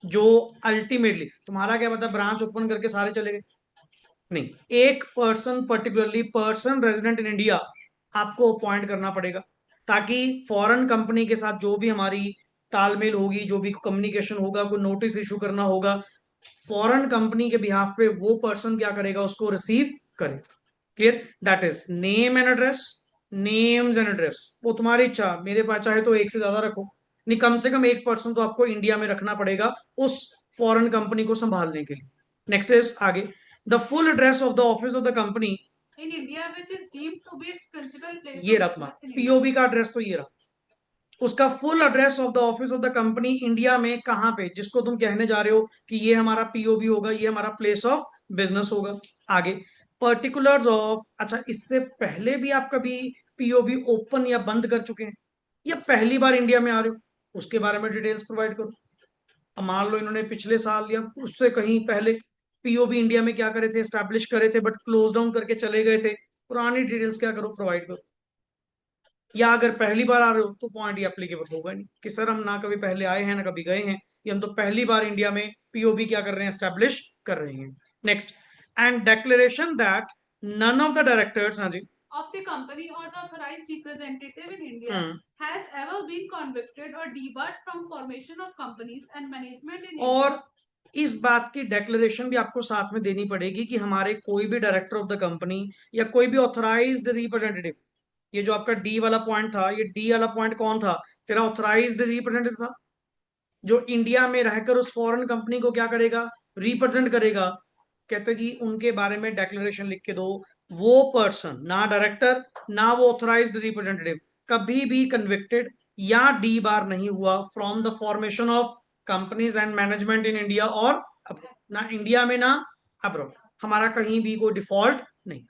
Speaker 1: जो अल्टीमेटली तुम्हारा क्या पता ब्रांच ओपन करके सारे चले गए। नहीं, एक person particularly person resident in India आपको अपॉइंट करना पड़ेगा, ताकि फॉरेन कंपनी के साथ जो भी हमारी तालमेल होगी, जो भी कम्युनिकेशन होगा, कोई नोटिस इशू करना होगा, फॉरेन कंपनी के बिहाफ पे वो पर्सन क्या करेगा, उसको रिसीव करे। Clear? That is name and address, names and address. वो तुम्हारी इच्छा, मेरे पास चाहे तो एक से ज्यादा रखो, नहीं कम से कम एक पर्सन तो आपको इंडिया में रखना पड़ेगा उस फॉरेन कंपनी को संभालने के लिए। नेक्स्ट इज आगे, the full address of the office of the company
Speaker 2: in India which is deemed to be its principal place
Speaker 1: ये
Speaker 2: of
Speaker 1: रहा
Speaker 2: business
Speaker 1: तुम्हारा
Speaker 2: in India.
Speaker 1: पीओबी का एड्रेस, तो ये रहा उसका full address of the office of the company India में, कहां पे, जिसको तुम कहने जा रहे हो कि ये हमारा पीओबी होगा, ये हमारा प्लेस ऑफ बिजनेस होगा। आगे पर्टिकुलर्स ऑफ, अच्छा इससे पहले भी आप कभी पीओबी ओपन या बंद कर चुके हैं, या पहली बार इंडिया में आ रहे हो, उसके बारे में डिटेल्स प्रोवाइड करो। अब मान लो इन्होंने पिछले साल या उससे कहीं पहले पीओबी इंडिया में क्या करे थे, एस्टैब्लिश करे थे, बट क्लोज डाउन करके चले गए थे, पुरानी डिटेल्स क्या करो, प्रोवाइड करो। या अगर पहली बार आ रहे हो तो पॉइंट ये एप्लीकेबल होगा नहीं कि सर हम ना कभी पहले आए हैं ना कभी गए हैं, ये हम तो पहली बार इंडिया में पीओबी क्या कर रहे हैं, एस्टैब्लिश कर रहे हैं। Next, and declaration that none of the directors, हाँ जी,
Speaker 2: of the company or the authorized representative in India has ever been convicted or debarred from formation of companies and management in
Speaker 1: और
Speaker 2: India.
Speaker 1: इस बात की declaration भी आपको साथ में देनी पड़ेगी कि हमारे कोई भी डायरेक्टर ऑफ द कंपनी या कोई भी ऑथराइज्ड रिप्रेजेंटेटिव, ये जो आपका डी वाला पॉइंट था, ये डी वाला पॉइंट कौन था, तेरा ऑथराइज्ड रिप्रेजेंटेटिव था, जो इंडिया में रहकर उस फॉरेन कंपनी को क्या करेगा, रिप्रेजेंट करेगा। कहते जी उनके बारे में डेक्लेरेशन लिख के दो, वो पर्सन, ना डायरेक्टर ना वो ऑथराइज्ड रिप्रेजेंटेटिव, कभी भी कन्विक्टेड या डी बार नहीं हुआ from the formation of companies and management in India और अब्रॉड, ना इंडिया में ना अब्रॉड, हमारा कहीं भी कोई डिफॉल्ट नहीं।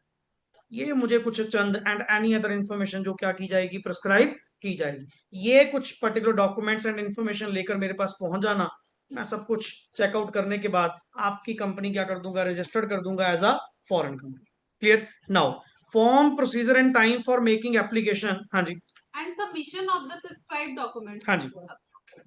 Speaker 1: ये मुझे कुछ चंद एंड एनी अदर इंफॉर्मेशन जो क्या की जाएगी, प्रिस्क्राइब की जाएगी, ये कुछ पर्टिकुलर डॉक्यूमेंट्स एंड इंफॉर्मेशन लेकर मेरे पास पहुंच जाना। मैं सब कुछ चेकआउट करने के बाद आपकी कंपनी क्या कर दूंगा, रजिस्टर्ड कर दूंगा as a foreign company. Clear? Now form, procedure and time for making application, हाँ जी,
Speaker 2: And submission of the prescribed documents.
Speaker 1: हाँ जी,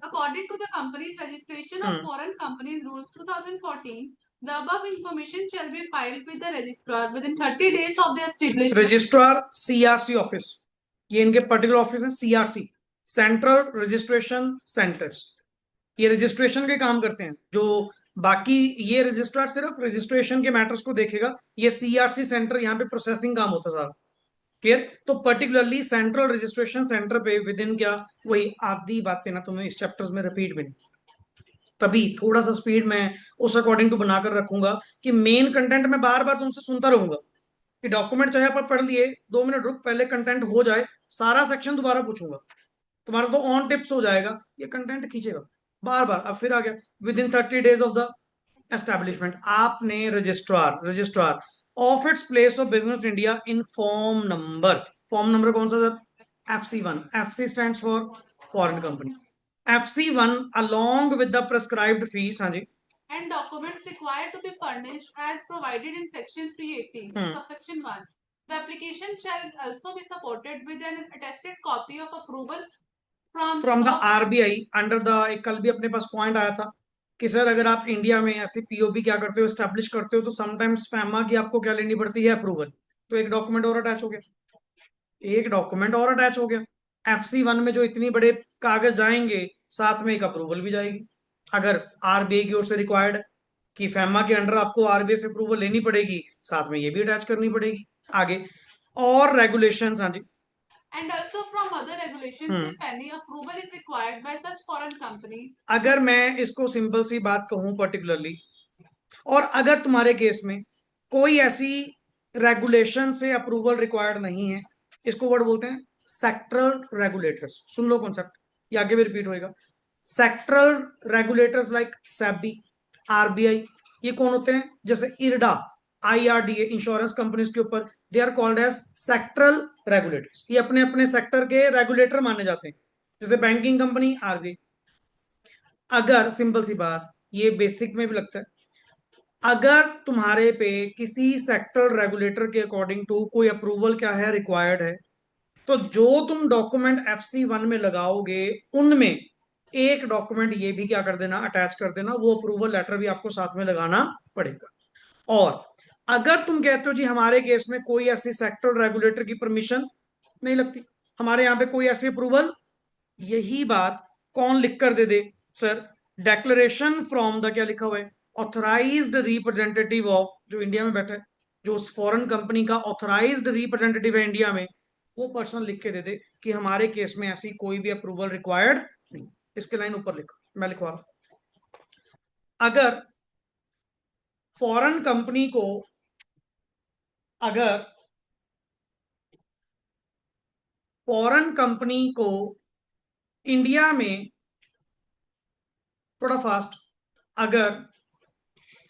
Speaker 2: According to the company's registration of foreign companies rules 2014, the above information shall be filed with the registrar within 30 days of the establishment.
Speaker 1: Registrar CRC office, ये इनके particular office है, CRC central registration centres, ये registration के काम करते हैं। जो बाकी ये रजिस्ट्रार सिर्फ रजिस्ट्रेशन के मैटर्स को देखेगा, ये सीआरसी सेंटर यहाँ पे प्रोसेसिंग काम होता था। क्लियर? तो पर्टिकुलरली सेंट्रल रजिस्ट्रेशन सेंटर पे विद इन क्या, वही आधी बातें ना तुम्हें इस चैप्टर्स में रिपीट भी नहीं, तभी थोड़ा सा स्पीड में उस अकॉर्डिंग टू बनाकर रखूंगा कि मेन कंटेंट में बार बार तुमसे सुनता रहूंगा कि डॉक्यूमेंट चाहे आप पढ़ लिए, 2 मिनट रुक, पहले कंटेंट हो जाए, सारा सेक्शन दोबारा पूछूंगा, तुम्हारा तो ऑन टिप्स हो जाएगा, ये कंटेंट खींचेगा बार बार। अब फिर आ गया within 30 days of the establishment, आपने registrar of its place of business India in form number कौन सा sir, FC1, FC stands for foreign company, FC1 along with the prescribed fees, हाँ जी,
Speaker 2: and documents required to be furnished as provided in section 380, subsection 1. The application shall also be supported with an attested copy of approval
Speaker 1: from the RBI under the, एक कल भी अपने पास point आया था कि sir अगर आप इंडिया में ऐसे पीओबी क्या करते हो, स्टैब्लिश करते हो, तो समटाइम्स फैमा की आपको क्या लेनी पड़ती है, अप्रूवल। तो एक डॉक्यूमेंट और अटैच हो गया, एक डॉक्यूमेंट और अटैच हो गया। FC1 में जो इतनी बड़े कागज जाएंगे, साथ में एक अप्रूवल भी जाएगी। अगर आरबीआई की ओर से रिक्वायर्ड है कि फैमा के अंडर आपको आरबीआई से अप्रूवल लेनी पड़ेगी, साथ में ये भी अटैच करनी पड़ेगी। आगे और रेगुलेशंस, हाँ जी,
Speaker 2: and also from other regulations if any approval is required by such foreign company.
Speaker 1: अगर मैं इसको सिंपल सी बात कहूं पर्टिकुलरली, और अगर तुम्हारे केस में कोई ऐसी रेगुलेशन से अप्रूवल रिक्वायर्ड नहीं है, इसको वर्ड बोलते हैं सेक्टरल रेगुलेटर्स। सुन लो कॉन्सेप्ट, ये आगे भी रिपीट होएगा। Sectoral regulators like SEBI, RBI, ये कौन होते हैं, जैसे इरडा, IRDA, इंश्योरेंस कंपनीज के ऊपर, they are called as sectoral regulators. ये अपने अपने सेक्टर के रेगुलेटर माने जाते हैं। जैसे बैंकिंग कंपनी आरबीआई। अगर सिंपल सी बात, ये बेसिक में भी लगता है, अगर तुम्हारे पे किसी सेक्टर रेगुलेटर के अकॉर्डिंग टू कोई अप्रूवल क्या है, रिक्वायर्ड है, तो जो तुम डॉक्यूमेंट FC1 में लगाओगे, उनमें एक डॉक्यूमेंट ये भी क्या कर देना, अटैच कर देना, वो अप्रूवल लेटर भी आपको साथ में लगाना पड़ेगा। और अगर तुम कहते हो जी हमारे केस में कोई ऐसी सेक्टर रेगुलेटर की परमिशन नहीं लगती, हमारे यहाँ पे कोई ऐसी अप्रूवल, यही बात कौन लिख कर दे दे, सर डेक्लेरेशन फ्रॉम द, क्या लिखा हुआ है, ऑथराइज्ड रिप्रेजेंटेटिव ऑफ, जो इंडिया में बैठा है, जो उस फॉरेन कंपनी का ऑथराइज्ड रिप्रेजेंटेटिव है इंडिया में, वो पर्सन लिख के दे दे कि हमारे केस में ऐसी कोई भी अप्रूवल रिक्वायर्ड नहीं। इसके लाइन ऊपर लिखो, मैं लिखवा रहा हूं। अगर फॉरेन कंपनी को, अगर फॉरेन कंपनी को इंडिया में, थोड़ा फास्ट, अगर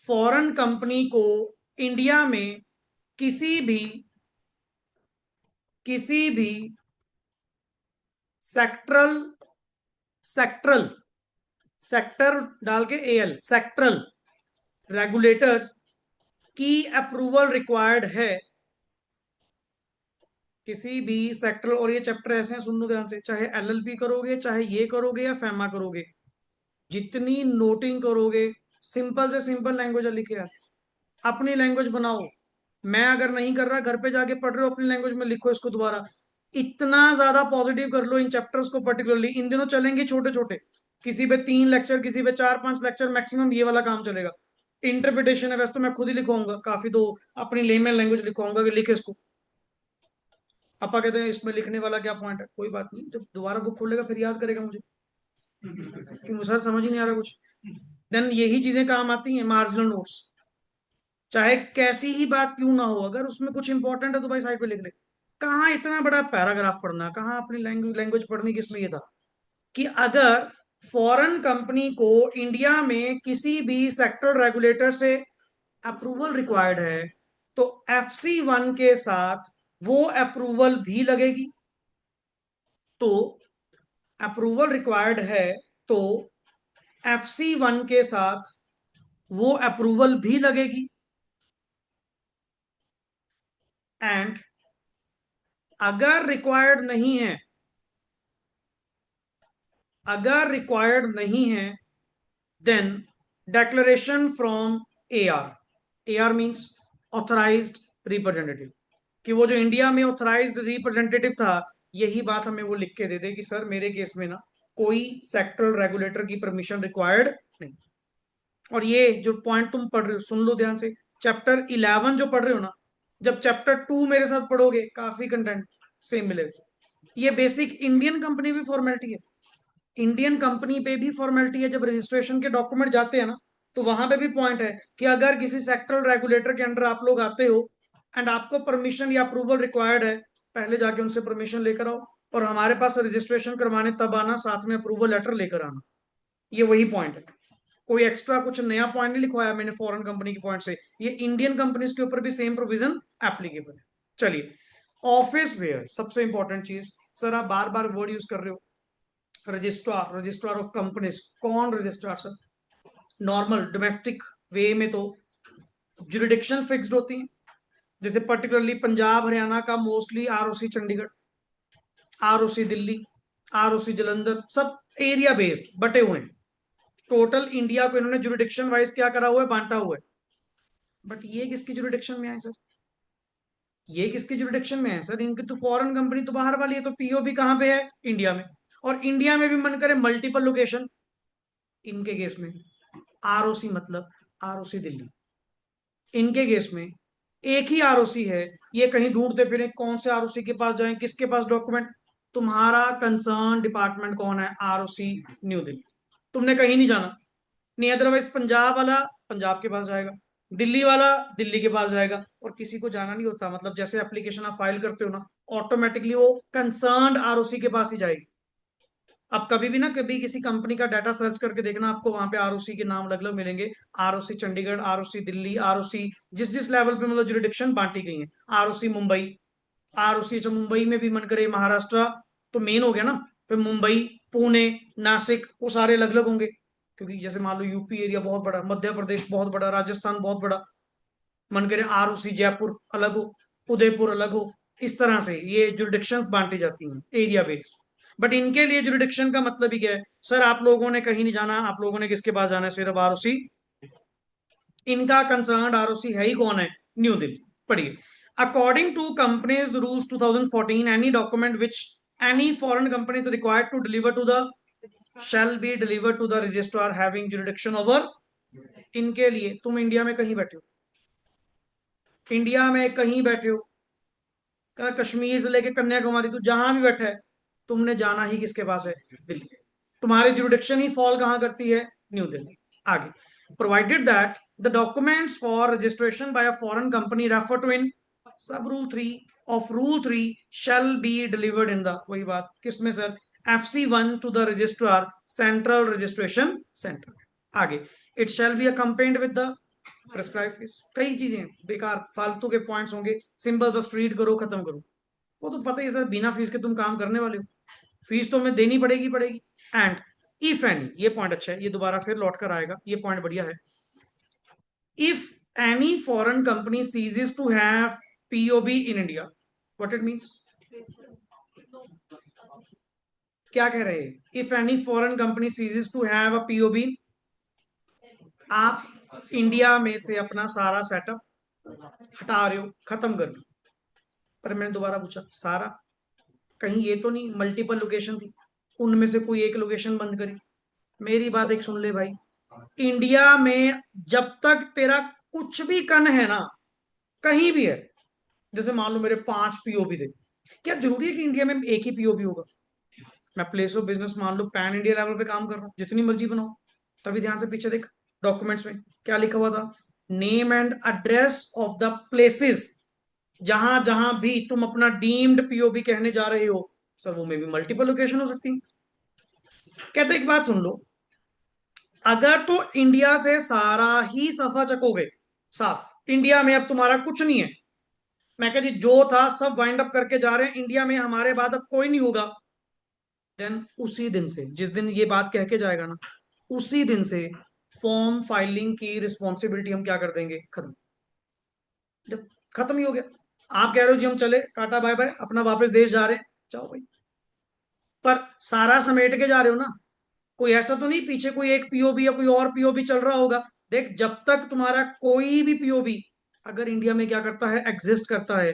Speaker 1: फॉरेन कंपनी को इंडिया में किसी भी सेक्टरल, सेक्टरल, सेक्टर डाल के AL, सेक्टरल रेगुलेटर की अप्रूवल रिक्वायर्ड है, किसी भी सेक्टर, और ये चैप्टर ऐसे हैं, सुन लो ध्यान से, चाहे LLP करोगे, चाहे ये करोगे या फैमा करोगे, जितनी नोटिंग करोगे, सिंपल से सिंपल लैंग्वेज लिखे यार, अपनी लैंग्वेज बनाओ। मैं अगर नहीं कर रहा, घर पे जाके पढ़ रहे हो, अपनी लैंग्वेज में लिखो इसको दोबारा। इतना ज्यादा पॉजिटिव कर लो इन चैप्टर्स को, पर्टिकुलरली इन दिनों चलेंगे छोटे छोटे, किसी पे 3 लेक्चर, किसी पे 4-5 लेक्चर मैक्सिमम, ये वाला काम चलेगा। इंटरप्रिटेशन है, वैसे तो मैं खुद ही लिखवाऊंगा काफी, तो अपनी लेमन लैंग्वेज लिखवाऊंगा कि लिखे इसको। अपा कहते हैं इसमें लिखने वाला क्या पॉइंट है, कोई बात नहीं, जब दोबारा बुक खोलेगा फिर याद करेगा मुझे कि मुझे समझ ही नहीं आ रहा कुछ। देन यही चीजें काम आती हैं, मार्जिनल नोट्स, चाहे कैसी ही बात क्यों ना हो, अगर उसमें कुछ इंपॉर्टेंट है तो भाई साइड पे लिख ले। कहाँ इतना बड़ा पैराग्राफ पढ़ना, कहाँ अपनी लैंग्वेज पढ़नी, किसमें ये था कि अगर फॉरेन कंपनी को इंडिया में किसी भी सेक्टर रेगुलेटर से अप्रूवल रिक्वायर्ड है, तो FC1 के साथ वो अप्रूवल भी लगेगी। तो अप्रूवल रिक्वायर्ड है, तो FC1 के साथ वो अप्रूवल भी लगेगी। एंड अगर रिक्वायर्ड नहीं है, अगर रिक्वायर्ड नहीं है, then declaration from AR means authorised representative, कि वो जो इंडिया में ऑथराइज्ड रिप्रेजेंटेटिव था, यही बात हमें वो लिख के दे दे कि सर मेरे केस में ना कोई सेक्टरल रेगुलेटर की परमिशन रिक्वायर्ड नहीं। और ये जो पॉइंट तुम पढ़ रहे हो, सुन लो ध्यान से, चैप्टर 11 जो पढ़ रहे हो ना, जब चैप्टर 2 मेरे साथ पढ़ोगे, काफी कंटेंट सेम मिलेगा। ये बेसिक इंडियन कंपनी भी फॉर्मेलिटी है, इंडियन कंपनी पे भी फॉर्मेलिटी है। जब रजिस्ट्रेशन के डॉक्यूमेंट जाते हैं ना, तो वहां पे भी पॉइंट है कि अगर किसी सेक्टरल रेगुलेटर के अंडर आप लोग आते हो एंड आपको परमिशन या अप्रूवल रिक्वायर्ड है, पहले जाके उनसे परमिशन लेकर आओ, और हमारे पास रजिस्ट्रेशन करवाने तब आना, साथ में अप्रूवल लेटर लेकर आना। ये वही पॉइंट है, कोई एक्स्ट्रा कुछ नया पॉइंट नहीं लिखवाया मैंने फॉरेन कंपनी के पॉइंट से, ये इंडियन कंपनीज के ऊपर भी सेम प्रोविजन एप्लीकेबल है। चलिए, ऑफिस वेयर, सबसे इंपॉर्टेंट चीज, सर आप बार बार वर्ड यूज कर रहे हो, रजिस्ट्रार, रजिस्ट्रार ऑफ कंपनीज, कौन रजिस्ट्रार सर, नॉर्मल डोमेस्टिक वे में तो जुरिडिक्शन फिक्स्ड होती है, जैसे पर्टिकुलरली पंजाब हरियाणा का mostly ROC Chandigarh, ROC Delhi, ROC Jalandhar, सब एरिया बेस्ड बटे हुए हैं। टोटल इंडिया को इन्होंने जुरिडिक्शन वाइज क्या करा हुआ है, बांटा हुआ है। बट ये किसकी जुरिडिक्शन में आए सर? ये किसकी जुरिडिक्शन में है सर? इनकी तो फॉरेन कंपनी तो बाहर वाली है, तो पीओबी कहाँ पे है? इंडिया में। और इंडिया में भी मन करे मल्टीपल लोकेशन, इनके केस में आरओसी मतलब आरओसी दिल्ली, इनके केस में एक ही आरओसी है। ये कहीं ढूंढते फिरे कौन से आरओसी के पास जाएं, किसके पास डॉक्यूमेंट। तुम्हारा कंसर्न डिपार्टमेंट कौन है? ROC new Delhi. तुमने कहीं नहीं जाना, नहीं अदरवाइज पंजाब वाला पंजाब के पास जाएगा, दिल्ली वाला दिल्ली के पास जाएगा, और किसी को जाना नहीं होता। मतलब जैसे एप्लीकेशन आप फाइल करते हो ना, ऑटोमेटिकली वो कंसर्न्ड आरओसी के पास ही जाएगी। अब कभी भी ना कभी किसी कंपनी का डाटा सर्च करके देखना, आपको वहां पे आरओसी के नाम अलग अलग मिलेंगे। ROC Chandigarh, ROC Delhi, ROC जिस जिस लेवल पे मतलब जुरिडिक्शन बांटी गई है। आरओसी मुंबई, आरओसी अच्छा मुंबई में भी मन करे महाराष्ट्र तो मेन हो गया ना, फिर मुंबई, पुणे, नासिक, वो सारे अलग अलग होंगे। क्योंकि जैसे मान लो यूपी एरिया बहुत बड़ा, मध्य प्रदेश बहुत बड़ा, राजस्थान बहुत बड़ा, मन करे आरओसी जयपुर अलग हो, उदयपुर अलग हो। इस तरह से ये जुरिडिक्शंस बांटी जाती हैं एरिया बेस्ड। बट इनके लिए जुरिडिक्शन का मतलब ही क्या है सर? आप लोगों ने कहीं नहीं जाना, आप लोगों ने किसके पास जाना है? सिर्फ आरओसी। इनका कंसर्न आरओसी है ही कौन है? न्यू दिल्ली। पढ़िए, according to companies rules 2014, any document which any foreign company is required to deliver to the shall be delivered to the registrar having jurisdiction over। इनके लिए तुम इंडिया में कहीं बैठे हो, इंडिया में कहीं बैठे हो, कश्मीर से लेके कन्याकुमारी, तू जहां भी बैठा है, तुमने जाना ही किसके पास है? दिल्ली। तुम्हारी जुरिडिक्शन ही फॉल कहां करती है? न्यू दिल्ली। आगे, provided that the documents for registration by a foreign company refer to in sub rule 3 of rule 3 shall be delivered in the, वही बात किसमें sir? FC1 to the registrar central registration centre. आगे, it shall be accompanied with the prescribe fees. कई चीजें बेकार फालतू के points होंगे, सिंबल बस रीड करो खत्म करो। वो तो पता ही है सर, बिना फीस के तुम काम करने वाले हो, फीस तो हमें देनी पड़ेगी पड़ेगी। एंड इफ एनी, ये पॉइंट अच्छा है, ये दोबारा फिर लौट कर आएगा, ये पॉइंट बढ़िया है। If any foreign company ceases to have POB in India, what it means? क्या कह रहे हैं? If any foreign company ceases to have a POB, आप इंडिया में से अपना सारा सेटअप हटा रहे हो, खत्म कर लो। पर मैंने दोबारा पूछा, सारा? कहीं ये तो नहीं मल्टीपल लोकेशन थी, उनमें से कोई एक लोकेशन बंद करी? मेरी बात एक सुन ले भाई, इंडिया में जब तक तेरा कुछ भी कन है ना, कहीं भी है, जैसे मान लो मेरे 5 पीओबी थे, क्या जरूरी है कि इंडिया में एक ही पीओबी होगा? मैं प्लेस ऑफ बिजनेस मान लो पैन इंडिया लेवल पे काम कर रहा हूँ, जितनी मर्जी बनाओ। तभी ध्यान से पीछे देख, डॉक्यूमेंट्स में क्या लिखा हुआ था? Name and address of the places जहां जहां भी तुम अपना डीम्ड पीओबी कहने जा रहे हो, सर वो में भी मल्टीपल लोकेशन हो सकती है। कहते एक बात सुन लो, अगर तो इंडिया से सारा ही सफा चकोगे, साफ इंडिया में अब तुम्हारा कुछ नहीं है, मैं कह जी जो था सब वाइंड अप करके जा रहे हैं, इंडिया में हमारे बाद अब कोई नहीं होगा, देन उसी दिन से, जिस दिन ये बात कह के जाएगा ना, उसी दिन से फॉर्म फाइलिंग की रिस्पॉन्सिबिलिटी हम क्या कर देंगे? खत्म। जब खत्म ही हो गया, आप कह रहे हो जी हम चले, टाटा बाय बाय, अपना वापस देश जा रहे हैं, जाओ भाई। पर सारा समेट के जा रहे हो ना, कोई ऐसा तो नहीं पीछे कोई एक पीओबी या कोई और पीओबी चल रहा होगा। देख, जब तक तुम्हारा कोई भी पीओबी अगर इंडिया में क्या करता है, एग्जिस्ट करता है,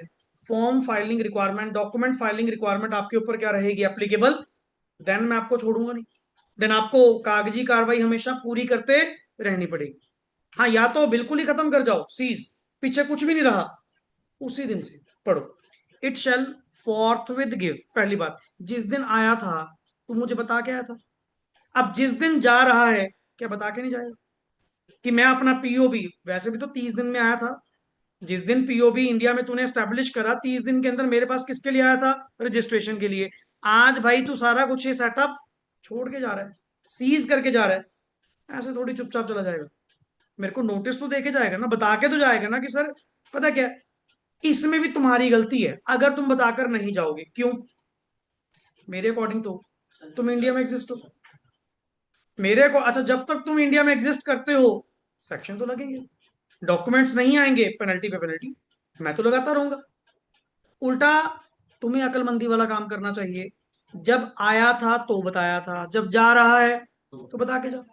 Speaker 1: form filing requirement, document filing requirement आपके ऊपर क्या रहेगी? एप्लीकेबल। देन मैं आपको छोड़ूंगा नहीं, देन आपको कागजी कार्रवाई हमेशा पूरी करते रहनी पड़ेगी। हाँ, या तो बिल्कुल ही खत्म कर जाओ, सीज, पीछे कुछ भी नहीं रहा, उसी दिन से पढ़ो। It shall fourth with give, पहली बात, जिस दिन आया था तू मुझे बता के आया था, अब जिस दिन जा रहा है क्या बता के नहीं जाएगा? कि मैं अपना पीओबी, वैसे भी तो 30 दिन में आया था, जिस दिन पीओबी इंडिया में तूने स्टैब्लिश करा, 30 दिन के अंदर मेरे पास किसके लिए आया था? रजिस्ट्रेशन के लिए। आज भाई तू सारा कुछ ये सेटअप छोड़ के जा रहा है, सीज करके जा रहा है, ऐसे थोड़ी चुपचाप चला जाएगा। मेरे को नोटिस तो देके जाएगा ना, बता के तो जाएगा ना कि सर पता क्या है, इसमें भी तुम्हारी गलती है अगर तुम बताकर नहीं जाओगे। क्यों? मेरे अकॉर्डिंग तो तुम इंडिया में एग्जिस्ट हो, मेरे को अच्छा, जब तक तुम इंडिया में एग्जिस्ट करते हो सेक्शन तो लगेंगे, डॉक्यूमेंट्स नहीं आएंगे पेनल्टी पे पेनल्टी, मैं तो लगाता रहूंगा। उल्टा तुम्हें अकलमंदी वाला काम करना चाहिए, जब आया था तो बताया था, जब जा रहा है तो बता के जाओ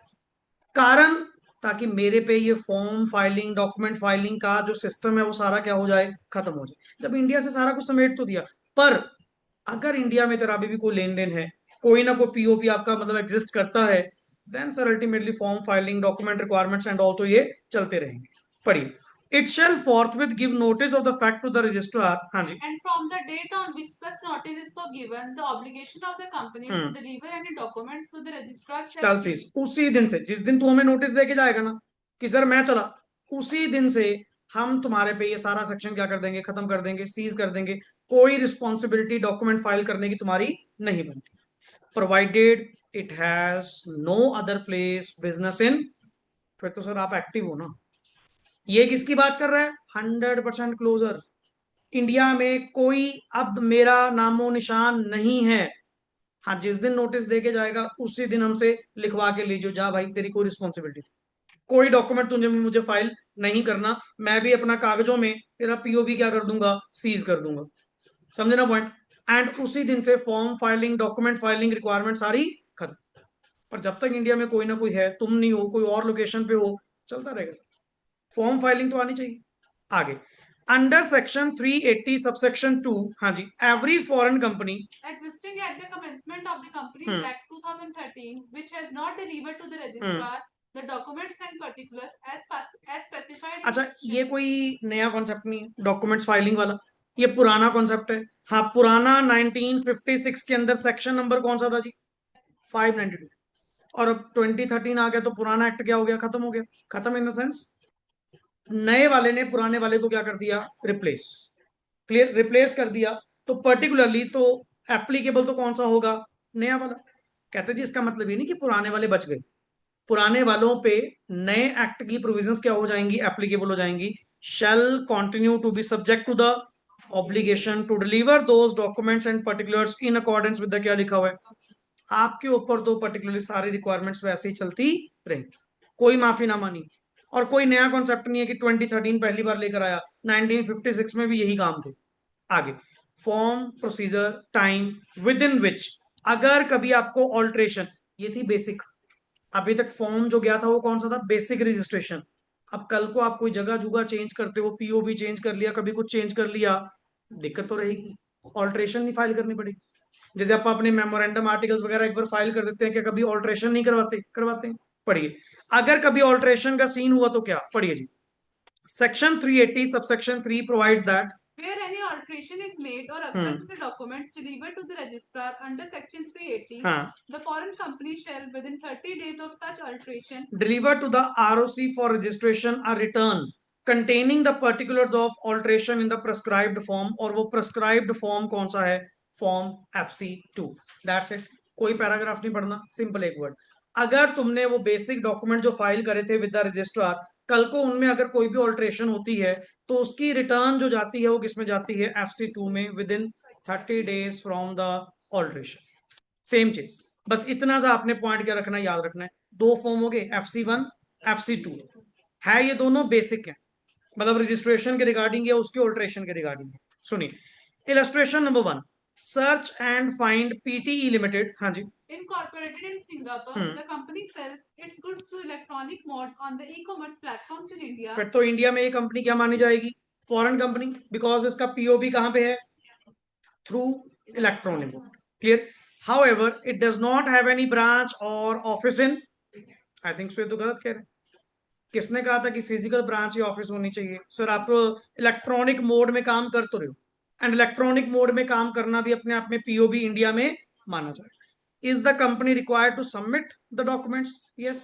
Speaker 1: कारण, ताकि मेरे पे ये फॉर्म फाइलिंग डॉक्यूमेंट फाइलिंग का जो सिस्टम है वो सारा क्या हो जाए, खत्म हो जाए। जब इंडिया से सारा कुछ समेट तो दिया, पर अगर इंडिया में तेरा अभी भी कोई लेन देन है, कोई ना कोई पीओपी आपका मतलब एग्जिस्ट करता है, then sir ultimately form filing document requirements and all तो ये चलते रहेंगे। पढ़िए, it shall forthwith give notice of the fact to the registrar। हाँ जी।
Speaker 2: And from the date on which such notice is so given, the obligation of the company to deliver any documents to the registrar shall
Speaker 1: चल
Speaker 2: cease.
Speaker 1: उसी दिन से, जिस दिन तू हमें नोटिस दे के जाएगा ना कि सर मैं चला, उसी दिन से हम तुम्हारे पे ये सारा सेक्शन क्या कर देंगे, खत्म कर देंगे, सीज कर देंगे। कोई रिस्पॉन्सिबिलिटी डॉक्यूमेंट फाइल करने की तुम्हारी नहीं बनती, provided it has no other place business in. फिर तो सर आप एक्टिव हो ना। ये किसकी बात कर रहा है, 100% क्लोजर। इंडिया में कोई अब मेरा नामो निशान नहीं है। हाँ, जिस दिन नोटिस देके जाएगा उसी दिन हमसे लिखवा के लीजिए, जा भाई तेरी कोई रिस्पॉन्सिबिलिटी, कोई डॉक्यूमेंट तुझे मुझे फाइल नहीं करना, मैं भी अपना कागजों में तेरा पीओबी क्या कर दूंगा, सीज कर दूंगा। समझे ना पॉइंट। एंड उसी दिन से form filing document filing requirement सारी खत्म। पर जब तक इंडिया में कोई ना कोई है, तुम नहीं हो, कोई और लोकेशन पे हो, चलता रहेगा सर, फॉर्म फाइलिंग तो आनी चाहिए। आगे, अंडर सेक्शन 380 सबसेक्शन 2, हाँ जी, every foreign company
Speaker 2: Existing at the commencement of the Companies Act 2013, which has not delivered to the registrar the documents and particulars as specified.
Speaker 1: अच्छा, ये कोई नया कॉन्सेप्ट नहीं है डॉक्यूमेंट्स फाइलिंग वाला, ये पुराना कॉन्सेप्ट है। हाँ, पुराना 1956 के अंदर सेक्शन नंबर कौन सा था जी, 592। और अब 2013 आ गया तो पुराना एक्ट क्या हो गया, खत्म हो गया। खत्म इन द सेंस नए वाले ने पुराने वाले को क्या कर दिया, रिप्लेस। क्लियर, रिप्लेस कर दिया। तो पर्टिकुलरली तो एप्लीकेबल तो कौन सा होगा, नया वाला। कहते जी इसका मतलब ये नहीं कि पुराने वाले बच गए, पुराने वालों पे नए एक्ट की प्रोविजंस क्या हो जाएंगी, एप्लीकेबल हो जाएंगी। Shall continue to be subject to the obligation to deliver those documents and particulars in accordance with the, क्या लिखा हुआ है आपके ऊपर, तो पर्टिकुलरली सारी रिक्वायरमेंट्स वैसे ही चलती रहेगी, कोई माफी ना मानी। और कोई नया कॉन्सेप्ट नहीं है कि 2013 पहली बार लेकर आया, 1956 में भी यही काम थे। आगे, form procedure time within which, अगर कभी आपको ऑल्ट्रेशन, ये थी बेसिक। अभी तक फॉर्म जो गया था वो कौन सा था, बेसिक रजिस्ट्रेशन। अब कल को आप कोई जगह जुगा चेंज करते हो, पीओबी चेंज कर लिया, कभी कुछ चेंज कर लिया, दिक्कत तो रहेगी, ऑल्ट्रेशन नहीं फाइल करनी पड़ेगी। जैसे आप अपने मेमोरेंडम आर्टिकल्स वगैरह एक बार फाइल कर देते हैं, क्या कभी ऑल्ट्रेशन नहीं करवाते, करवाते हैं। पढ़िए, अगर कभी ऑल्ट्रेशन का सीन हुआ तो क्या, पढ़िए जी, section 380 subsection 3 provides that
Speaker 2: Where any alteration is made or occurs to the documents delivered to the registrar under section 380,
Speaker 1: हाँ,
Speaker 2: the foreign company shall within 30 days of such alteration
Speaker 1: deliver to the ROC for registration a return containing the particulars of alteration in the prescribed form। और वो prescribed form कौन सा है, form FC2। That's it, कोई paragraph नहीं पढ़ना, simple एक word. अगर तुमने वो बेसिक डॉक्यूमेंट जो फाइल करे थे विद द रजिस्ट्रार, कल को उनमें अगर कोई भी ऑल्ट्रेशन होती है तो उसकी रिटर्न जो जाती है वो किसमें जाती है, FC2 में, with in 30 days from the alteration. Same चीज, बस इतना सा आपने पॉइंट क्या रखना है, याद रखना है। दो फॉर्म हो गए, FC1 FC2 है, ये दोनों बेसिक हैं, मतलब रजिस्ट्रेशन के रिगार्डिंग या उसके ऑल्ट्रेशन के रिगार्डिंग। सुनिए, illustration number 1, search and find PTE limited. हाँ जी,
Speaker 2: incorporated in Singapore, the company sells its goods through electronic mode on the e-commerce platforms in India.
Speaker 1: फिर तो इंडिया में ये कंपनी क्या मानी जाएगी, फॉरेन कंपनी, बिकॉज इसका पीओबी कहां पे है, through electronic. Clear, however it does not have any branch or office in, I think so ये तो गलत कह रहे हैं। किसने कहा था कि फिजिकल ब्रांच या ऑफिस होनी चाहिए, सर आप इलेक्ट्रॉनिक मोड में काम कर तो रहे हो, एंड इलेक्ट्रॉनिक मोड में काम करना भी अपने आप में पीओबी इंडिया में माना जाए। Is the company required to submit the documents, yes.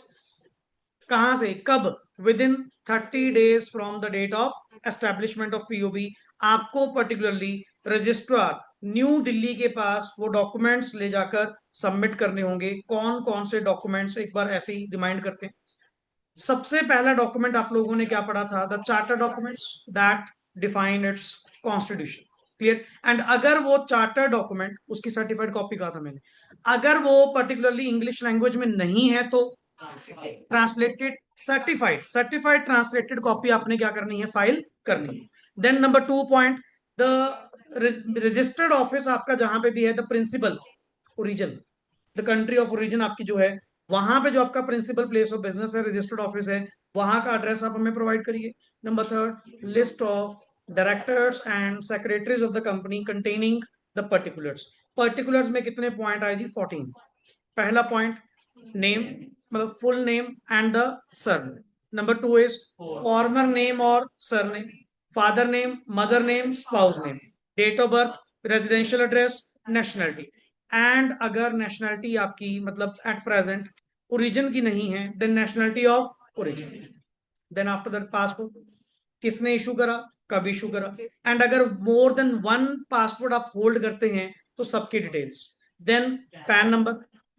Speaker 1: कहां से, कब, within 30 days from the date of establishment of POB. आपको पर्टिकुलरली रजिस्ट्रार न्यू दिल्ली के पास वो डॉक्यूमेंट्स ले जाकर सबमिट करने होंगे। कौन कौन से डॉक्यूमेंट्स, एक बार ऐसे ही रिमाइंड करते हैं। सबसे पहला डॉक्यूमेंट आप लोगों ने क्या पढ़ा था, the charter documents that define it's constitution. Clear. And अगर वो चार्टर डॉक्यूमेंट, उसकी सर्टिफाइड कॉपी कहा था मैंने, अगर वो पर्टिकुलरली इंग्लिश लैंग्वेज में नहीं है तो ट्रांसलेटेड सर्टिफाइड ट्रांसलेटेड कॉपी आपने क्या करनी है, फाइल करनी है। Then number 2 point, the registered office आपका जहां पे भी है, the principal origin, the country of origin आपकी जो है, वहां पे जो आपका प्रिंसिपल प्लेस ऑफ बिजनेस है, रजिस्टर्ड ऑफिस है, वहां का एड्रेस आप हमें प्रोवाइड करिए। Number 3, list of directors and secretaries of the company containing the particulars. Particulars में कितने पॉइंट आए जी, 14। पहला पॉइंट नेम, मतलब full name and the surname. Number 2 is former name or surname, father name, mother name, spouse name, date of birth, residential address, nationality. And अगर nationality आपकी मतलब at present origin की नहीं है, then nationality of origin. Then after that passport, किसने issue करा, कब issue करा। एंड अगर मोर देन 1 पासपोर्ट आप होल्ड करते हैं तो सबकी details. Then PAN number,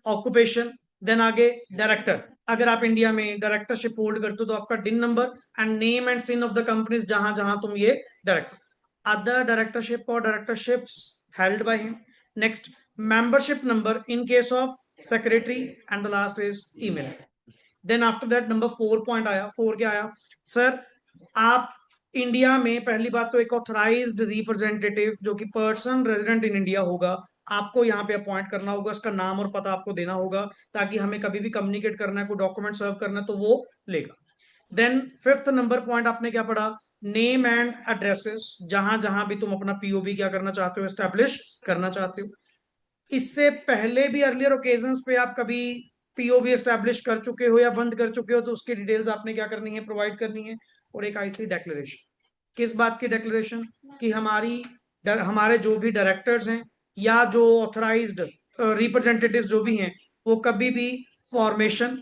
Speaker 1: occupation, then आगे डायरेक्टर, अगर आप इंडिया में डायरेक्टरशिप होल्ड करते हो तो आपका DIN number and name and CIN of the companies जहां जहां तुम ये डायरेक्टर, अदर डायरेक्टरशिप और directorships held by him. Next, membership number in case of secretary, and the last is email. Then after that number 4 point आया, 4 क्या आया sir, आप India में पहली बात तो एक ऑथराइज्ड रिप्रेजेंटेटिव जो कि पर्सन रेजिडेंट इन इंडिया होगा, आपको यहाँ पे अपॉइंट करना होगा, उसका नाम और पता आपको देना होगा, ताकि हमें कभी भी कम्युनिकेट करना है, कोई डॉक्यूमेंट सर्व करना है तो वो लेगा। देन 5th नंबर पॉइंट आपने क्या पढ़ा, नेम एंड एड्रेसेस, जहां जहां भी तुम अपना पीओबी क्या करना चाहते हो, एस्टेब्लिश करना चाहते हो। इससे पहले भी अर्लियर ओकेजन्स पे आप कभी पीओबी एस्टेब्लिश कर चुके हो या बंद कर चुके हो तो उसकी डिटेल्स आपने क्या करनी है, प्रोवाइड करनी है। और एक आई थी डिक्लेरेशन, किस बात की डिक्लेरेशन, कि हमारे जो भी डायरेक्टर्स हैं या जो ऑथराइज्ड रिप्रेजेंटेटिव्स जो भी हैं, वो कभी भी फॉर्मेशन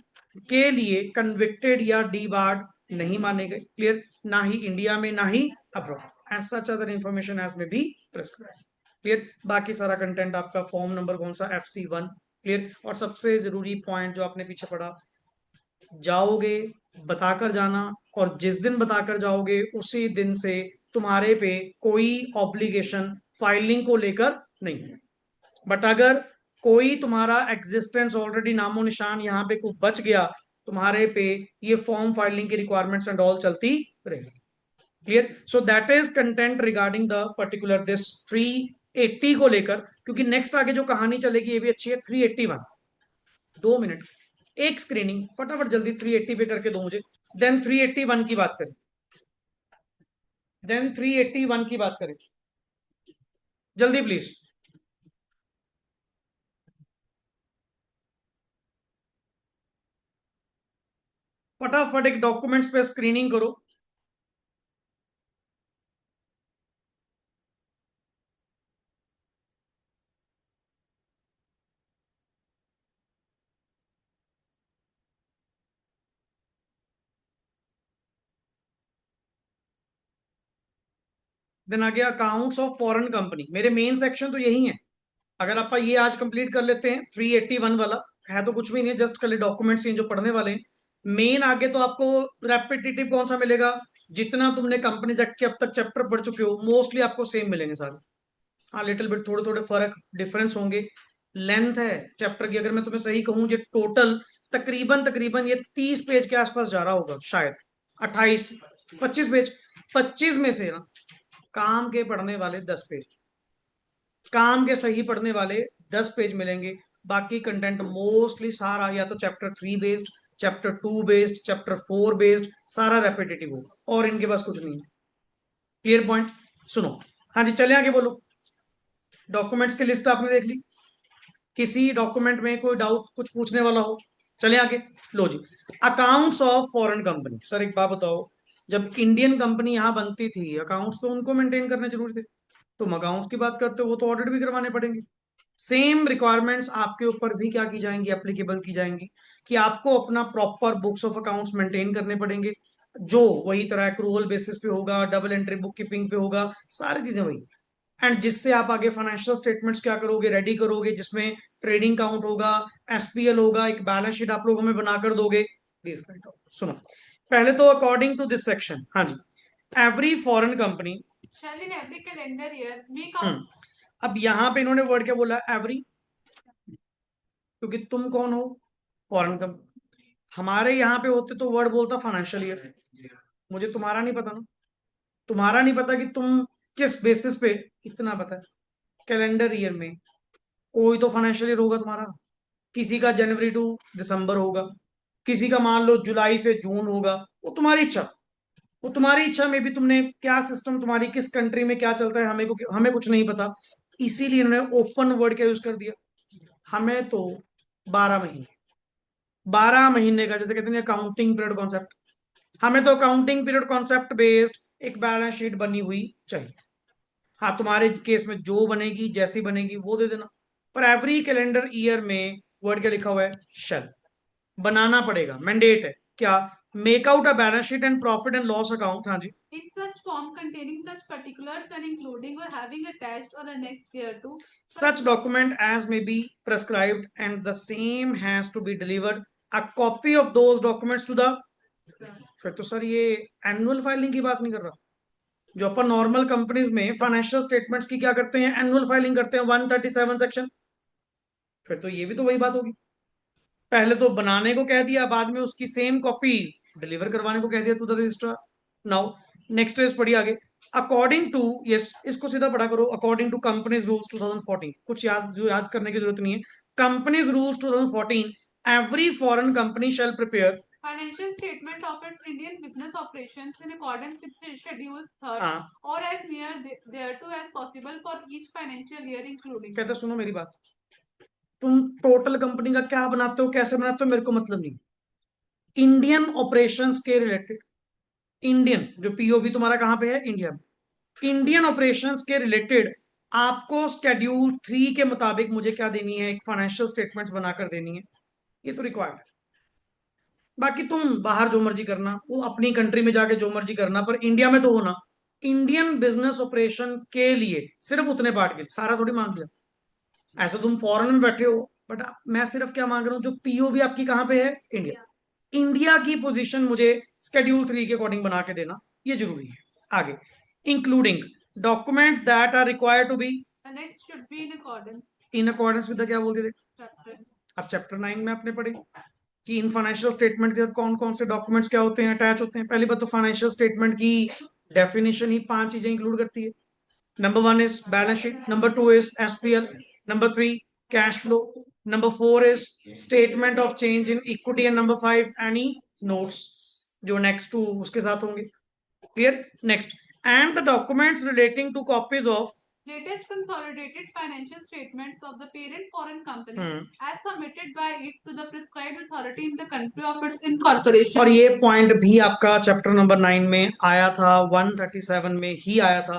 Speaker 1: के लिए कन्विक्टेड या डीबार्ड नहीं माने गए। क्लियर, ना ही इंडिया में ना ही abroad, and such other information as में भी प्रेस्क्राइब। क्लियर, बाकी सारा कंटेंट आपका फॉर्म नंबर कौन सा, FC1। क्लियर, और सबसे जरूरी पॉइंट जो आपने पीछे पढ़ा, जाओगे बताकर जाना, और जिस दिन बताकर जाओगे उसी दिन से तुम्हारे पे कोई ऑब्लिगेशन फाइलिंग को लेकर नहीं है। बट अगर कोई तुम्हारा एग्जिस्टेंस ऑलरेडी नामो निशान यहाँ पे कुछ बच गया, तुम्हारे पे ये फॉर्म फाइलिंग की रिक्वायरमेंट्स एंड ऑल चलती रहेगी। Clear, so that is content regarding the particular this 380 को लेकर, क्योंकि नेक्स्ट आगे जो कहानी चलेगी ये भी अच्छी है। 381, 2 मिनट एक स्क्रीनिंग फटाफट जल्दी 380 पे करके दो मुझे। देन 381 की बात करें, जल्दी प्लीज। फटाफट एक डॉक्यूमेंट्स पे स्क्रीनिंग करो। देन आ गया अकाउंट्स ऑफ फॉरेन कंपनी, मेरे मेन सेक्शन तो यही है। अगर आप ये आज कंप्लीट कर लेते हैं 381 वाला, है तो कुछ भी नहीं है, जस्ट खाली डॉक्यूमेंट्स जो पढ़ने वाले हैं। मेन आगे तो आपको रेपिटेटिव कौन सा मिलेगा, जितना तुमने कंपनीज एक्ट के अब तक चैप्टर पढ़ चुके हो मोस्टली आपको सेम मिलेंगे सारे। हाँ, लिटिल बिट थोड़े थोड़े फर्क डिफरेंस होंगे। लेंथ है चैप्टर की, अगर मैं तुम्हें सही कहूं, ये टोटल तकरीबन तकरीबन ये 30 पेज के आसपास जा रहा होगा शायद, 28-25 पेज। 25 में से ना काम के पढ़ने वाले 10 पेज, काम के सही पढ़ने वाले 10 पेज मिलेंगे। बाकी कंटेंट मोस्टली सारा या तो chapter 3 based, chapter 2 based, chapter 4 based, सारा रेपिटेटिव होगा और इनके पास कुछ नहीं है। क्लियर पॉइंट, सुनो। हाँ जी, चले आगे बोलो। डॉक्यूमेंट्स की लिस्ट आपने देख ली, किसी डॉक्यूमेंट में कोई डाउट कुछ पूछने वाला हो, चले आगे। लो जी, accounts of foreign company. Sir एक बात बताओ, जब इंडियन कंपनी यहां बनती थी अकाउंट्स तो उनको मेंटेन करने जरूरी थे, तुम अकाउंट्स की बात करते हो, वो तो ऑडिट भी करवाने पड़ेंगे। सेम रिक्वायरमेंट्स आपके ऊपर भी क्या की जाएंगी, एप्लीकेबल की जाएंगी, कि आपको अपना proper books of accounts maintain करने पड़ेंगे, जो वही तरह एक्रूवल बेसिस पे होगा, डबल एंट्री बुक कीपिंग पे होगा, सारी चीजें वही। एंड जिससे आप आगे फाइनेंशियल स्टेटमेंट्स क्या करोगे, रेडी करोगे, जिसमें ट्रेडिंग काउंट होगा, SPL होगा, एक बैलेंस शीट आप लोग हमें बनाकर दोगे, दिस काइंड ऑफ। सुनो, पहले तो अकॉर्डिंग टू दिस सेक्शन, हाँ जी, every foreign company
Speaker 2: shall in every calendar year make out
Speaker 1: अब यहाँ पे इन्होंने वर्ड क्या बोला, एवरी, क्योंकि तुम कौन हो, फॉरेन कंपनी। हमारे यहाँ पे होते तो वर्ड बोलता फाइनेंशियल ईयर। मुझे तुम्हारा नहीं पता ना, तुम्हारा नहीं पता कि तुम किस बेसिस पे, इतना पता है कैलेंडर ईयर में कोई तो फाइनेंशियल ईयर होगा तुम्हारा, किसी का जनवरी टू दिसंबर होगा, किसी का मान लो जुलाई से जून होगा, वो तुम्हारी इच्छा, वो तुम्हारी इच्छा में भी तुमने क्या सिस्टम, तुम्हारी किस कंट्री में क्या चलता है, हमें कुछ नहीं पता, इसीलिए इन्होंने ओपन वर्ड क्या यूज कर दिया। हमें तो 12 महीने, 12 महीने का जैसे कहते हैं अकाउंटिंग पीरियड कॉन्सेप्ट, हमें तो अकाउंटिंग पीरियड कॉन्सेप्ट बेस्ड एक बैलेंस शीट बनी हुई चाहिए। हाँ, तुम्हारे केस में जो बनेगी जैसी बनेगी वो दे देना, पर एवरी कैलेंडर ईयर में वर्ड क्या लिखा हुआ है, शेल, बनाना पड़ेगा, मैंडेट है क्या, make out a balance sheet and profit and loss account. हाँ जी,
Speaker 2: in such form containing such particulars and including or having attached or annexed thereto
Speaker 1: such document as may be prescribed and the same has to be delivered a copy of those documents to the, फिर तो sir ये annual filing की बात नहीं कर रहा। जो अपन normal companies में फाइनेंशियल स्टेटमेंट्स की क्या करते हैं, एनुअल फाइलिंग करते हैं 137 सेक्शन, फिर तो ये भी तो वही बात होगी। पहले तो बनाने को कह दिया, बाद में उसकी सेम कॉपी डिलीवर करवाने को कह दिया to the registrar. Now next is पढ़िए आगे, अकॉर्डिंग टू, यस इसको सीधा पढ़ा करो, अकॉर्डिंग टू कंपनीज रूल्स 2014, कुछ याद करने की जरूरत नहीं है। Companies rules 2014, every foreign company shell prepare,
Speaker 2: financial statement of its Indian business operations in accordance with Schedule 3rd
Speaker 1: हाँ
Speaker 2: or as near thereto as possible for each financial year including
Speaker 1: कहता सुनो मेरी बात, तुम टोटल कंपनी का क्या बनाते हो, कैसे बनाते हो, मेरे को मतलब नहीं। इंडियन ऑपरेशंस के रिलेटेड, इंडियन जो पीओबी तुम्हारा कहां पे है, इंडिया में, इंडियन ऑपरेशंस के रिलेटेड आपको स्केड्यूल 3 के मुताबिक मुझे क्या देनी है, एक फाइनेंशियल स्टेटमेंट्स बनाकर देनी है, ये तो रिक्वायर्ड है। बाकी तुम बाहर जो मर्जी करना, वो अपनी कंट्री में जाके जो मर्जी करना, पर इंडिया में तो होना। इंडियन बिजनेस ऑपरेशन के लिए सिर्फ उतने पार्ट के लिए, सारा थोड़ी मांग लिया। ऐसे तुम फॉरेन में बैठे हो, बट मैं सिर्फ क्या मांग रहा हूँ, जो पीओबी आपकी कहां पे है, इंडिया, इंडिया की पोजीशन मुझे स्केड्यूल 3 के अकॉर्डिंग बना के देना, ये जरूरी है। आगे, including documents that are required to be
Speaker 2: the next should be in accordance
Speaker 1: in accordance with the, क्या बोलते थे,
Speaker 2: chapter
Speaker 1: अब चैप्टर 9 में आपने पढ़े कि इन फाइनेंशियल स्टेटमेंट के साथ कौन कौन से डॉक्यूमेंट्स क्या होते हैं, अटैच होते हैं। पहली बात तो फाइनेंशियल स्टेटमेंट की डेफिनेशन ही 5 चीजें इंक्लूड करती है। Number 1 is balance sheet, number 2 is SPL, number 3 cash flow, number 4 is statement of change in equity, and number 5 any notes जो नेक्स्ट टू उसके साथ होंगे। Clear, next, and the documents relating two copies of,
Speaker 2: latest consolidated financial statements of the parent foreign company as submitted by it to the prescribed authority in the country of its incorporation.
Speaker 1: और ये point भी आपका chapter number 9 में आया था, 137 में ही आया था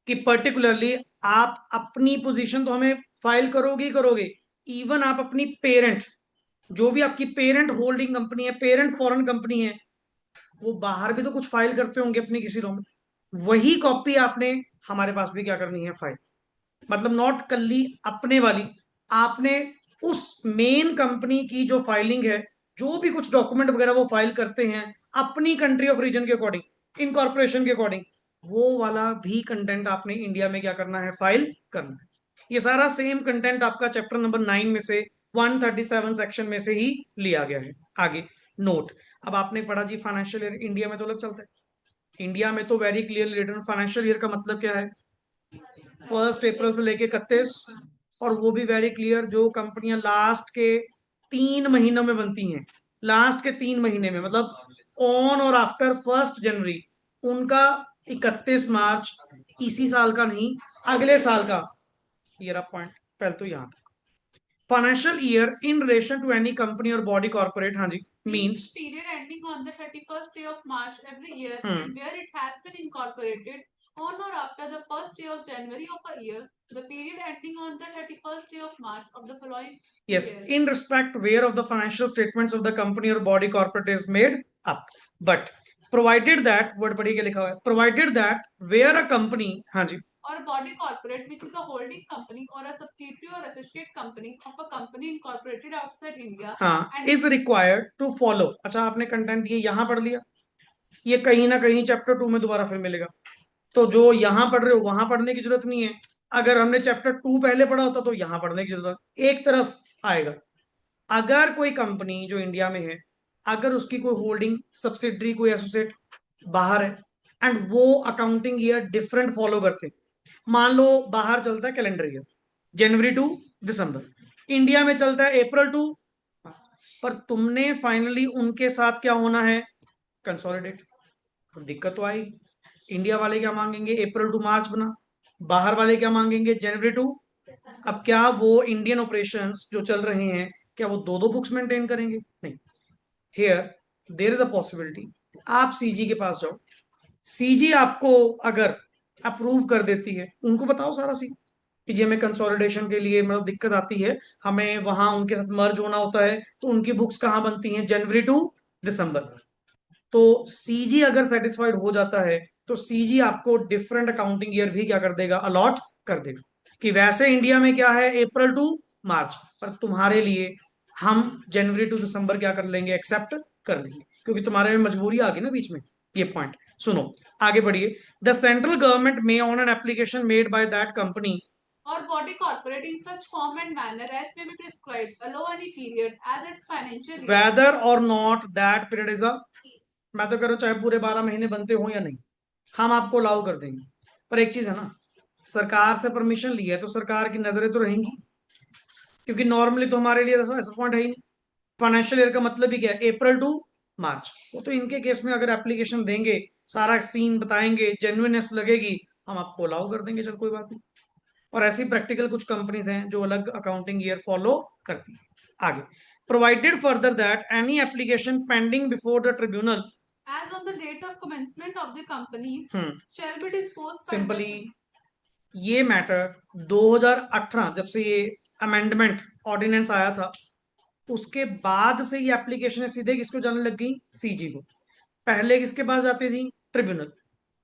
Speaker 1: कि पर्टिकुलरली आप अपनी पोजीशन तो हमें फाइल करोगे ही करोगे, इवन आप अपनी पेरेंट, जो भी आपकी पेरेंट होल्डिंग कंपनी है, पेरेंट फॉरेन कंपनी है, वो बाहर भी तो कुछ फाइल करते होंगे अपनी किसी लॉ में, वही कॉपी आपने हमारे पास भी क्या करनी है, फाइल। मतलब नॉट कल्ली अपने वाली, आपने उस मेन कंपनी की जो फाइलिंग है, जो भी कुछ डॉक्यूमेंट वगैरह वो फाइल करते हैं अपनी कंट्री ऑफ रीजन के अकॉर्डिंग, इनकॉर्पोरेशन के अकॉर्डिंग, वो वाला भी कंटेंट आपने इंडिया में क्या करना है, फाइल करना है। ये सारा सेम कंटेंट आपका चैप्टर नंबर 9 में से 137 सेक्शन में से ही लिया गया है। आगे नोट, अब आपने पढ़ा जी फाइनेंशियल ईयर इंडिया में तो अलग चलता है, इंडिया में तो very clearly written financial year का मतलब क्या है, 1 अप्रैल से लेके 31, और वो भी वेरी क्लियर, जो कंपनियां लास्ट के 3 महीनों में बनती हैं, लास्ट के 3 महीने में, मतलब ऑन और आफ्टर 1 जनवरी, उनका 31 मार्च, इसी साल का नहीं, अगले साल का। ये रहा पॉइंट, पहले तो यहां तक। Financial year in relation to any company और बॉडी कॉर्पोरेट, हाँ जी, means
Speaker 2: period ending on the 31st day of March every year and where it has been incorporated on or after the first day of January of a year, the period ending on the 31st day of March of the following
Speaker 1: yes,
Speaker 2: year.
Speaker 1: in respect where of the financial statements of the company or body corporate is made up, but provided that, word पढ़िए क्या लिखा हुआ है, provided that where a company, हाँ जी,
Speaker 2: or body corporate which is a holding company or a subsidiary or associate company of a company incorporated outside India
Speaker 1: हाँ,
Speaker 2: and
Speaker 1: is required to follow। अच्छा, आपने content ये यहां पढ़ लिया, ये कहीं ना कहीं चैप्टर 2 में दोबारा फिर मिलेगा, तो जो यहाँ पढ़ रहे हो वहां पढ़ने की जरूरत नहीं है। अगर हमने चैप्टर 2 पहले पढ़ा होता तो यहाँ पढ़ने की जरूरत है। एक तरफ आएगा। अगर कोई कंपनी जो इंडिया में है, अगर उसकी कोई होल्डिंग सब्सिडरी कोई एसोसिएट बाहर है एंड वो अकाउंटिंग ईयर डिफरेंट फॉलो करते हैं, मान लो बाहर चलता है calendar year January to December, India में चलता है अप्रैल टू, पर तुमने फाइनली उनके साथ क्या होना है, कंसोलिडेट। अब दिक्कत तो आएगी। इंडिया वाले क्या मांगेंगे, अप्रैल टू मार्च बना, बाहर वाले क्या मांगेंगे, जनवरी टू। अब क्या वो इंडियन ऑपरेशंस जो चल रहे हैं, क्या वो दो दो बुक्स मेंटेन करेंगे? नहीं। Here there is a possibility, आप सीजी के पास जाओ, सीजी आपको अगर अप्रूव कर देती है, उनको बताओ सारा सी कि जी हमें कंसोलिडेशन के लिए मतलब दिक्कत आती है, हमें वहां उनके साथ मर्ज होना होता है, तो उनकी बुक्स कहाँ बनती हैं, जनवरी टू दिसंबर। तो सीजी अगर सेटिस्फाइड हो जाता है तो सीजी आपको डिफरेंट अकाउंटिंग ईयर भी क्या कर देगा, अलॉट कर देगा, कि वैसे इंडिया में क्या है अप्रैल टू मार्च, पर तुम्हारे लिए हम जनवरी टू दिसंबर क्या कर लेंगे, एक्सेप्ट कर लेंगे, क्योंकि तुम्हारे में मजबूरी आ गई ना बीच में। ये पॉइंट सुनो, आगे बढ़िए। The central government may on an application made by that company
Speaker 2: or body corporate in such form and manner as may be prescribed allow any period as its financial year
Speaker 1: whether or not that period is a, मैं तो कह रहा हूं चाहे पूरे 12 महीने बनते हो या नहीं, हम आपको अलाउ कर देंगे। पर एक चीज है ना, सरकार से परमिशन ली है तो सरकार की नजरें तो रहेंगी, क्योंकि नॉर्मली तो हमारे लिए ऐसा पॉइंट है ही नहीं। फाइनेंशियल ईयर का मतलब ही क्या है, अप्रैल टू मार्च। वो तो इनके केस में अगर एप्लीकेशन देंगे, सारा सीन बताएंगे, जेन्युइननेस लगेगी, हम आपको अलाउ कर देंगे, चल कोई बात नहीं। और ऐसी प्रैक्टिकल कुछ कंपनीज हैं जो अलग अकाउंटिंग ईयर फॉलो करती है। आगे, provided further that any application pending before the tribunal,
Speaker 2: as on the date of commencement of the companies
Speaker 1: hmm,
Speaker 2: shall be disposed by
Speaker 1: simply
Speaker 2: the
Speaker 1: ये मैटर 2018 जब से ये अमेंडमेंट ऑर्डिनेंस आया था, उसके बाद से ये एप्लीकेशन सीधे किसको जाने लग गई, सीजी को। पहले किसके पास जाती थी, ट्रिब्यूनल।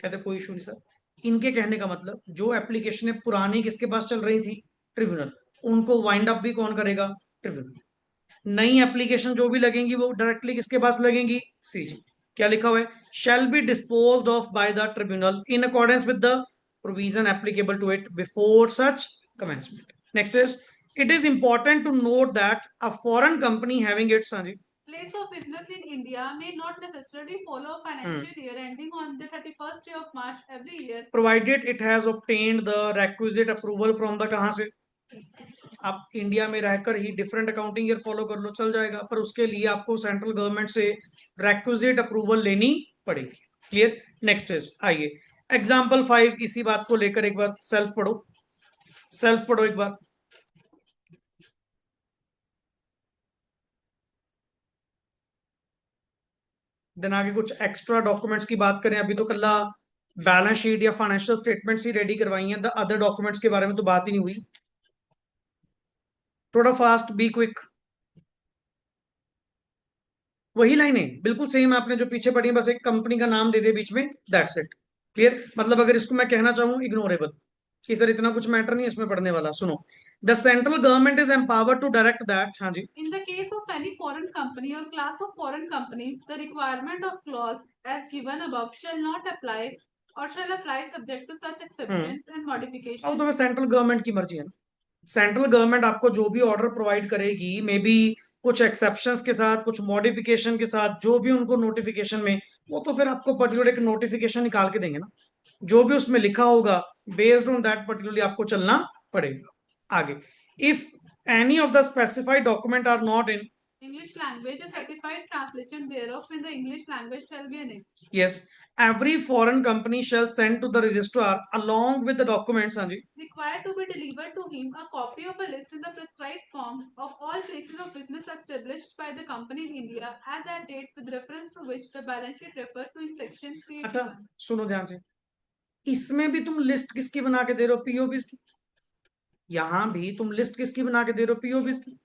Speaker 1: कहते कोई इशू नहीं सर। इनके कहने का मतलब जो एप्लीकेशन पुरानी किसके पास चल रही थी, ट्रिब्यूनल, उनको वाइंड अप भी कौन करेगा, ट्रिब्यूनल। नई एप्लीकेशन जो भी लगेंगी वो डायरेक्टली किसके पास लगेंगी, सीजी। क्या लिखा हुआ है, shall be disposed of by the tribunal in accordance with the provision applicable to it before such commencement. Next is, it is important to note that a foreign company having its, हाँ जी,
Speaker 2: place of business in India may not necessarily follow a financial year ending on the 31st day of March every year
Speaker 1: provided it has obtained the requisite approval from the, कहाँ से, आप India में रहकर ही different accounting year follow कर लो, चल जाएगा, पर उसके लिए आपको सेंट्रल गवर्नमेंट से रेक्विजिट अप्रूवल लेनी पड़ेगी। क्लियर। नेक्स्ट इज, आइए एग्जाम्पल 5, इसी बात को लेकर एक बार सेल्फ पढ़ो, सेल्फ पढ़ो एक बार। देन आगे कुछ एक्स्ट्रा डॉक्यूमेंट्स की बात करें, अभी तो कल बैलेंस शीट या फाइनेंशियल स्टेटमेंट्स ही रेडी करवाई हैं, द अदर डॉक्यूमेंट्स के बारे में तो बात ही नहीं हुई। थोड़ा फास्ट, बी क्विक। वही लाइन है बिल्कुल सेम आपने जो पीछे पढ़ी है, बस एक कंपनी का नाम दे दे बीच में, दैट्स इट। क्लियर। मतलब अगर इसको मैं कहना चाहूँ इग्नोरेबल, कि सर इतना कुछ मैटर नहीं इसमें पढ़ने वाला, सुनो। The central government is empowered to direct that, हाँ जी,
Speaker 2: in the case of any foreign company or class of foreign companies the requirement of clause as given above shall not apply or shall apply subject to such exceptions and
Speaker 1: अब
Speaker 2: modifications
Speaker 1: तो central government की मर्जी है ना। Central government आपको जो भी order provide करेगी, मे बी कुछ एक्सेप्शंस के साथ, कुछ मॉडिफिकेशन के साथ, जो भी उनको नोटिफिकेशन में, वो तो फिर आपको पर्टिकुलर एक नोटिफिकेशन निकाल के देंगे ना, जो भी उसमें लिखा होगा बेस्ड ऑन दैट पर्टिकुलरली आपको चलना पड़ेगा। आगे, if any of the specified document are not in
Speaker 2: English language a certified translation thereof in the English language shall be annexed
Speaker 1: yes, every foreign company shall send to the registrar along with the documents, हाँ जी,
Speaker 2: required to be delivered to him a copy of a list in the prescribed form of all places of business established by the company in India as at date with reference to which the balance sheet refers to in section
Speaker 1: अच्छा
Speaker 2: 381.
Speaker 1: सुनो ध्यान से, इसमें भी तुम list किसकी बना के दे रहे हो, पीओबीज की। यहां भी तुम लिस्ट किसकी बना के दे रहे हो, पीओबीज की।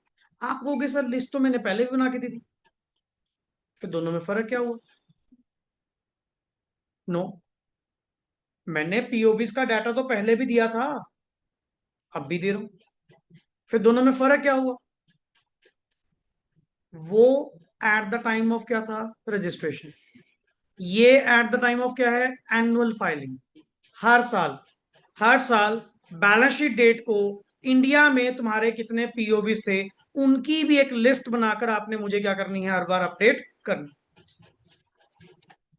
Speaker 1: आप कहोगे सर लिस्ट तो मैंने पहले भी बना के दी थी, फिर दोनों में फर्क क्या हुआ। नो, मैंने पीओबीज का डाटा तो पहले भी दिया था, अब भी दे रहा हूं, फिर दोनों में फर्क क्या हुआ। वो एट द टाइम ऑफ क्या था, रजिस्ट्रेशन। ये एट द टाइम ऑफ क्या है, एनुअल फाइलिंग। हर साल बैलेंस शीट डेट को इंडिया में तुम्हारे कितने पीओबीज थे उनकी भी एक लिस्ट बनाकर आपने मुझे क्या करनी है, हर बार अपडेट करनी।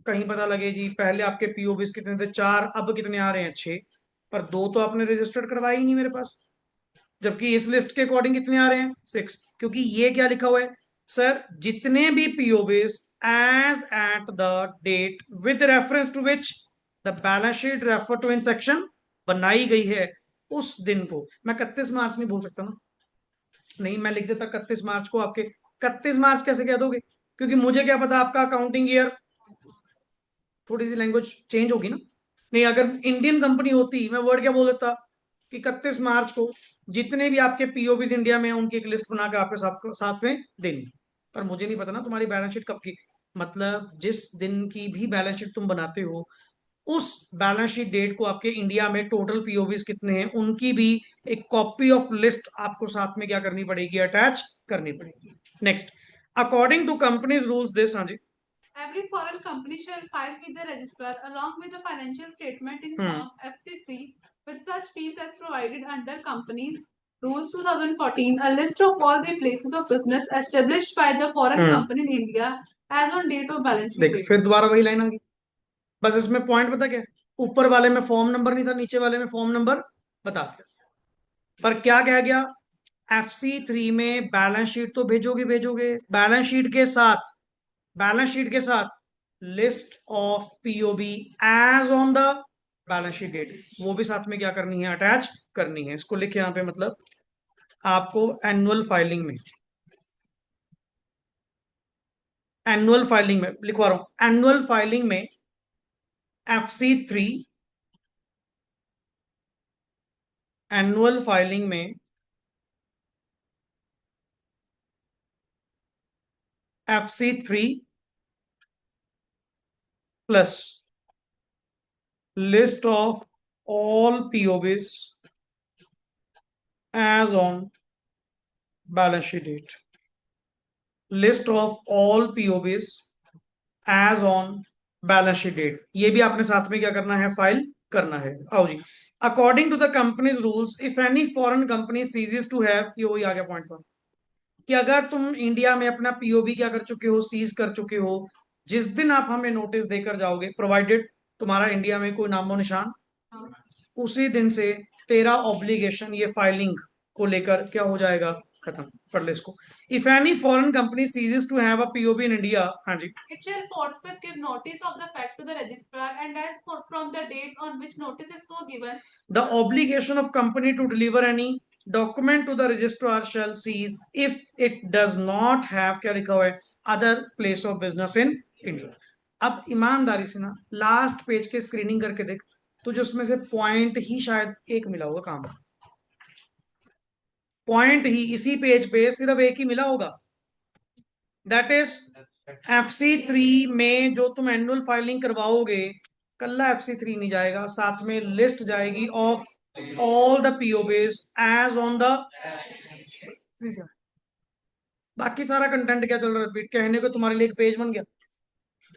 Speaker 1: कहीं पता लगे जी पहले आपके पीओबीज कितने थे 4, अब कितने आ रहे हैं 6, पर 2 तो आपने रजिस्टर्ड करवाया ही नहीं मेरे पास, जबकि इस लिस्ट के अकॉर्डिंग कितने आ रहे हैं 6, क्योंकि ये क्या लिखा हुआ है सर, जितने भी POBs as at the date with reference to which the balance sheet refer to in section बनाई गई है उस दिन को। मैं 31 मार्च नहीं बोल सकता ना, नहीं मैं लिख देता 31 मार्च को, आपके 31 मार्च कैसे कह दोगे, क्योंकि मुझे क्या पता आपका अकाउंटिंग ईयर, थोड़ी सी लैंग्वेज चेंज होगी ना। नहीं अगर इंडियन कंपनी होती मैं वर्ड क्या बोल देता कि 31 मार्च को जितने भी आपके पीओबीज इंडिया में हैं उनकी एक लिस्ट बना के आपके साथ में देनी, पर मुझे नहीं पता ना तुम्हारी बैलेंस शीट कब की, मतलब जिस दिन की भी बैलेंस शीट तुम बनाते हो उस बैलेंस शीट डेट को आपके इंडिया में टोटल पीओबीज कितने हैं उनकी भी एक कॉपी ऑफ लिस्ट आपको साथ में क्या करनी पड़ेगी, अटैच करनी पड़ेगी। Next, according to companies rules this, हाँ जी,
Speaker 2: Every foreign company shall file with the registrar along with the financial statement in Form FC3 with such fees as provided under Companies Rules 2014, a list of all the places of business established by the foreign company in India as on date of balance sheet
Speaker 1: देख
Speaker 2: date.
Speaker 1: फिर दोबारा वही line आ गई, बस इसमें point पता क्या है, ऊपर वाले में फॉर्म नंबर नहीं था, नीचे वाले में फॉर्म नंबर बता दिया, पर क्या कहा गया FC3 में बैलेंस शीट तो भेजोगे भेजोगे, बैलेंस शीट के साथ list of POB as on the balance sheet date, वो भी साथ में क्या करनी है, अटैच करनी है। इसको लिखे यहां पे, मतलब आपको एनुअल फाइलिंग में लिखवा रहा हूं, एनुअल फाइलिंग में FC3, एनुअल फाइलिंग में FC3 plus list of all POBs as on balance sheet date, list of all POBs as on balance sheet date, ये भी आपने साथ में क्या करना है, फाइल करना है। आओ जी, according to the companies rules if any foreign company ceases to have, ये वही आ गया पॉइंट पर, कि अगर तुम इंडिया में अपना पीओबी क्या कर चुके हो, सीज कर चुके हो, जिस दिन आप हमें नोटिस देकर जाओगे, प्रोवाइडेड तुम्हारा इंडिया में कोई नामो निशान, उसी दिन से तेरा ऑब्लिगेशन ये फाइलिंग को लेकर क्या हो जाएगा, खत्म। पढ़ ले इसको, if any foreign company ceases to have a POB in India, हाँ जी,
Speaker 2: It shall forthwith give notice of the fact to the registrar and as for from the date on which notice is so given,
Speaker 1: the obligation of company to deliver any document to the registrar shall cease if it does not have, क्या लिखा हुआ है, other place of business in India। अब ईमानदारी से ना last page के screening करके देख, तुझे उसमें से पॉइंट ही शायद एक मिला होगा, काम पॉइंट ही इसी पेज पे सिर्फ एक ही मिला होगा, दैट इज FC3 में जो तुम एनुअल फाइलिंग करवाओगे, कल्ला FC3 नहीं जाएगा, साथ में लिस्ट जाएगी of all the POBs as on the, बाकी सारा कंटेंट क्या चल रहा है, रिपीट, कहने को तुम्हारे लिए एक पेज बन गया,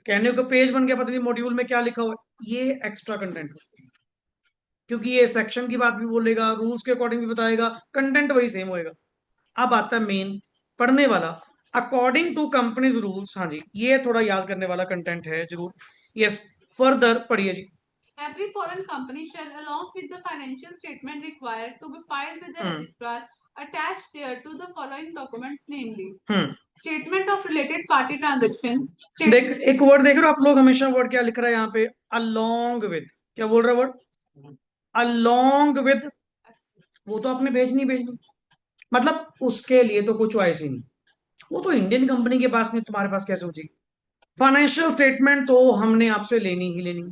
Speaker 1: कहने को पेज बन गया, पता नहीं मॉड्यूल में क्या लिखा हुआ है, ये एक्स्ट्रा कंटेंट, क्योंकि ये सेक्शन की बात भी बोलेगा, रूल्स के अकॉर्डिंग भी बताएगा, कंटेंट वही सेम होएगा। अब आता है मेन पढ़ने वाला, अकॉर्डिंग टू कंपनीज रूल्स, हाँ जी, ये थोड़ा याद करने वाला कंटेंट है जरूर। यस, फर्दर पढ़िए जी।
Speaker 2: every foreign company shall, along with the financial statement required to be filed with the registrar, attach thereto the following documents, namely statement of related party transactions.
Speaker 1: देख एक वर्ड देख रहे हो आप लोग, हमेशा वर्ड क्या लिख रहा है यहाँ पे, अलोंग विद, क्या बोल रहा है वर्ड, अलोंग विद, वो तो आपने भेजनी भेजनी, मतलब उसके लिए तो कुछ चॉइस ही नहीं, वो तो इंडियन कंपनी के पास नहीं, तुम्हारे पास कैसे हो जाएगी। फाइनेंशियल स्टेटमेंट तो हमने आपसे लेनी ही लेनी,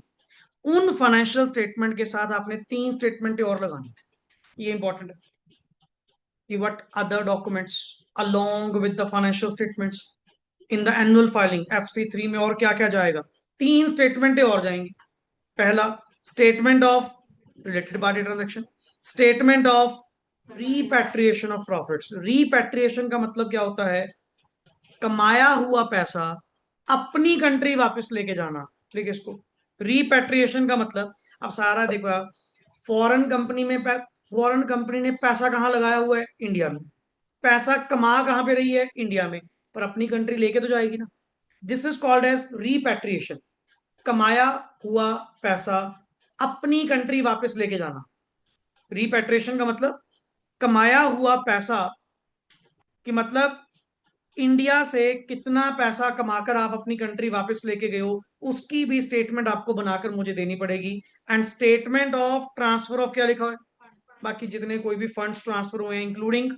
Speaker 1: उन फाइनेंशियल स्टेटमेंट के साथ आपने 3 स्टेटमेंट और लगानी, ये इंपॉर्टेंट है कि what other documents along with the financial statements in the annual filing FC3 में, और क्या क्या जाएगा, 3 स्टेटमेंटें और जाएंगी। पहला, statement of related party transaction, statement of repatriation of profits, repatriation का मतलब क्या होता है, कमाया हुआ पैसा अपनी कंट्री वापस लेके जाना, ठीक है, इसको रिपेट्रिएशन का मतलब, अब सारा देखो, फॉरेन कंपनी में फॉरेन कंपनी ने पैसा कहाँ लगाया हुआ है? इंडिया में। पैसा कमा कहाँ पे रही है? इंडिया में। पर अपनी कंट्री लेके तो जाएगी ना। This is called as repatriation. कमाया हुआ पैसा अपनी कंट्री वापस लेके जाना। रिपेट्रिएशन का मतलब कमाया हुआ पैसा कि मतलब इंडिया से कितना पैसा कमाकर आप अपनी कंट्री वापस लेके गए हो, उसकी भी स्टेटमेंट आपको बनाकर मुझे देनी पड़ेगी। And statement of transfer of क्या लिखा हुआ है? बाकी जितने कोई भी फंड्स ट्रांसफर हुए हैं, इंक्लूडिंग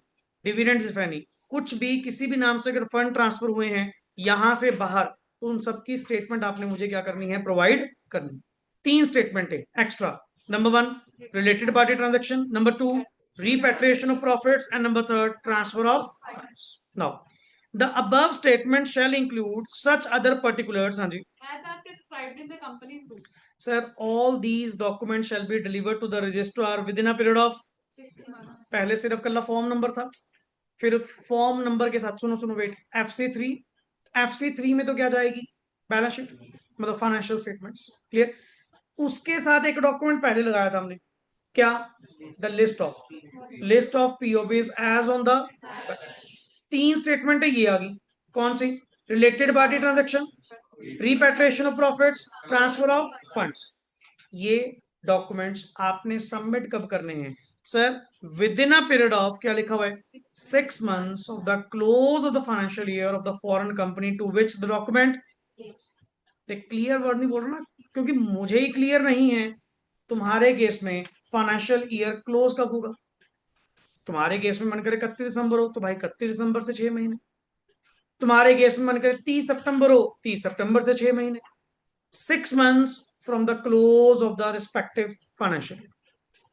Speaker 1: डिविडेंड्स इफ एनी, कुछ भी किसी भी नाम से अगर फंड ट्रांसफर हुए हैं यहां से बाहर, तो उन सबकी स्टेटमेंट आपने मुझे क्या करनी है? प्रोवाइड करनी। 3 स्टेटमेंट है extra. Number 1 related party transaction, number 2 repatriation of profits, and number 3 transfer of funds. Now the above statement shall include such other particulars, हाँ जी
Speaker 2: as are prescribed in the company's rules.
Speaker 1: sir, all these documents shall be delivered to the registrar within a period of,
Speaker 2: 6 months.
Speaker 1: पहले सिर्फ कल्ला form number था, फिर form number के साथ सुनो सुनो wait, FC3 में तो क्या जाएगी? बैलेंस शीट, मतलब फाइनेंशियल स्टेटमेंट्स। क्लियर? उसके साथ एक डॉक्यूमेंट पहले लगाया था हमने, क्या? The list of POBs as on the. 3 statement है, ये आ गई। कौन सी? Related party transaction, repatriation of profits, transfer of funds. ये डॉक्यूमेंट्स आपने सबमिट कब करने हैं sir? Within a period of, क्या लिखा हुआ है? 6 months of the close of the financial year of the foreign company to which the document. Clear word नहीं बोल रहा ना, क्योंकि मुझे ही क्लियर नहीं है तुम्हारे केस में फाइनेंशियल ईयर क्लोज कब होगा। तुम्हारे केस में मन करे 31 दिसंबर हो, तो भाई 31 दिसंबर से 6 महीने। तुम्हारे केस में मन करे 30 सितंबर हो, 30 सितंबर से 6 महीने। 6 months from the close of the respective financial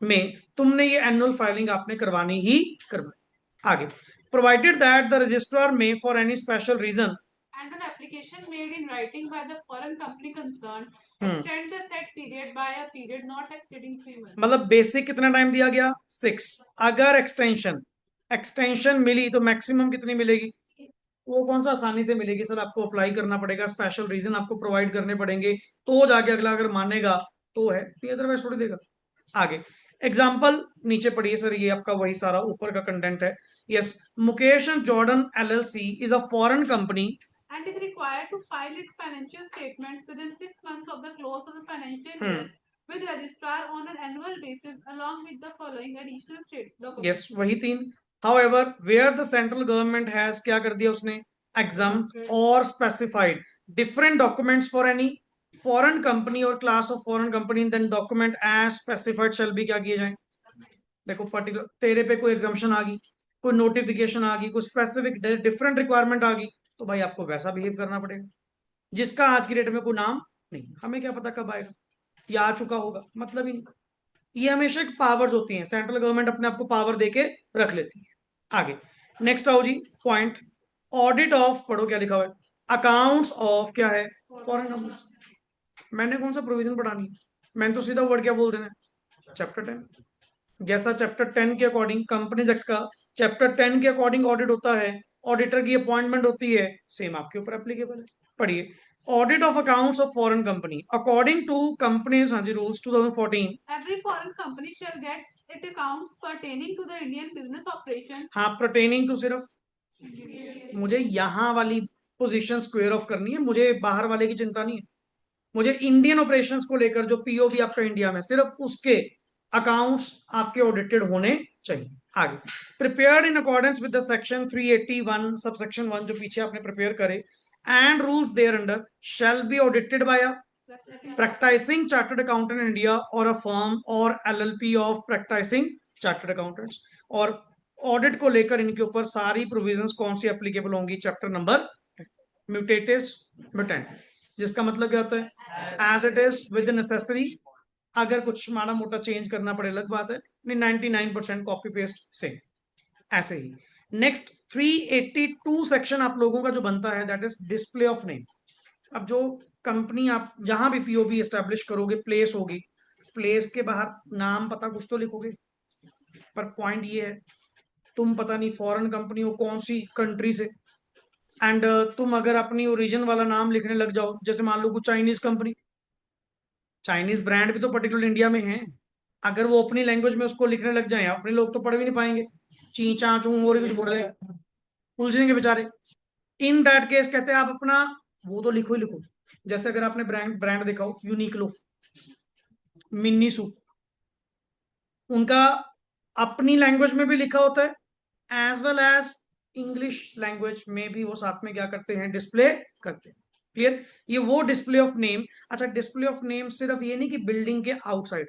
Speaker 1: में तुमने ये एनुअल फाइलिंग आपने करवानी ही करवानी। आगे, provided that the registrar may for any special reason,
Speaker 2: And an application made in writing by the foreign company concerned,
Speaker 1: Hmm.
Speaker 2: extend the said period by a period not exceeding 3 months.
Speaker 1: मतलब basic कितना time दिया गया? 6। अगर extension मिली तो maximum कितनी मिलेगी? वो कौन सा आसानी से मिलेगी सर? आपको अप्लाई करना पड़ेगा, स्पेशल रीजन आपको प्रोवाइड करने पड़ेंगे, तो जाके अगला अगर मानेगा तो है, नहीं अदरवाइज छोड़ देगा। आगे एग्जाम्पल नीचे पढ़िए सर, ये आपका वही सारा ऊपर का कंटेंट है। Yes, Mukesh and Jordan LLC is a foreign company
Speaker 2: And is required to file its financial statements within 6 months of the close of the financial year with registrar on an annual basis along with the following additional state documents.
Speaker 1: Yes वही 3। However, where the central government has क्या कर दिया उसने? exempt or specified different documents for any foreign company or class of foreign company, then document as specified shall be क्या किए जाए? देखो particular तेरे पे कोई एग्जाम्पशन आ गई, कोई नोटिफिकेशन आ गई, कोई स्पेसिफिक डिफरेंट रिक्वायरमेंट आ गई, तो भाई आपको वैसा बिहेव करना पड़ेगा, जिसका आज की डेट में कोई नाम नहीं। हमें क्या पता कब आएगा, या आ चुका होगा, मतलब ही नहीं। ये हमेशा एक पावर्स होती हैं, सेंट्रल गवर्नमेंट अपने आप को पावर देके रख लेती है। आगे नेक्स्ट आओ जी, पॉइंट ऑडिट ऑफ, पढ़ो क्या लिखा हुआ है? अकाउंट्स ऑफ क्या है? Foreign companies. मैंने कौन सा प्रोविजन पढ़ानी है? मैंने तो सीधा वर्ड क्या बोल देना, चैप्टर 10। जैसा चैप्टर 10 के अकॉर्डिंग कंपनीज एक्ट का चैप्टर 10 के अकॉर्डिंग ऑडिट होता है, ऑडिटर की अपॉइंटमेंट होती है, सेम आपके ऊपर एप्लीकेबल है। पढ़िए, audit of accounts of foreign company according to companies, हाँ जी, rules 2014।
Speaker 2: Every foreign company shall get its accounts pertaining to the Indian business operation.
Speaker 1: हाँ, परटेनिंग टू सिर्फ मुझे यहाँ वाली पोजीशन स्क्वेयर ऑफ करनी है, मुझे बाहर वाले की चिंता नहीं है। मुझे इंडियन ऑपरेशंस को लेकर जो पीओबी आपका इंडिया में, सिर्फ उसके अकाउंट्स आपके ऑडिटेड होने चाहिए। आगे, prepared in accordance with the section 381 subsection 1, जो पीछे आपने प्रिपेयर करे, and rules thereunder shall be audited by a practicing chartered accountant in India or a firm or LLP of practicing chartered accountants। और audit को लेकर इनके ऊपर सारी प्रोविजंस कौन सी एप्लीकेबल होंगी? चैप्टर नंबर म्यूटेटिस म्यूटेंटिस, जिसका मतलब क्या होता है? As it is with necessary. अगर कुछ माड़ा मोटा चेंज करना पड़े अलग बात है, नहीं 99% कॉपी पेस्ट सेम। ऐसे ही नेक्स्ट 382 सेक्शन आप लोगों का जो बनता है, that is display of name. अब जो कंपनी आप जहां भी पीओबी एस्टेब्लिश करोगे, प्लेस होगी, प्लेस के बाहर नाम पता कुछ तो लिखोगे, पर पॉइंट ये है तुम पता नहीं फॉरेन कंपनी हो कौन सी कंट्री से, एंड तुम अगर अपनी ओरिजिन वाला नाम लिखने लग जाओ, जैसे मान लो कुछ चाइनीज कंपनी, चाइनीज ब्रांड भी तो पर्टिकुलर इंडिया में है, अगर वो अपनी लैंग्वेज में उसको लिखने लग जाए अपने लोग तो पढ़ भी नहीं पाएंगे, ची चा चू और कुछ बोल रहे उलझ जाएंगे बेचारे। इन दैट केस कहते हैं आप अपना वो तो लिखो ही लिखो। जैसे अगर आपने ब्रांड ब्रांड देखा हो यूनिक्लो, मिन्नीसू, उनका अपनी लैंग्वेज में भी लिखा होता है as well as English language में भी वो साथ में क्या करते हैं, डिस्प्ले करते हैं। क्लियर, ये वो डिस्प्ले ऑफ नेम। अच्छा, डिस्प्ले ऑफ नेम सिर्फ ये नहीं कि बिल्डिंग के आउटसाइड,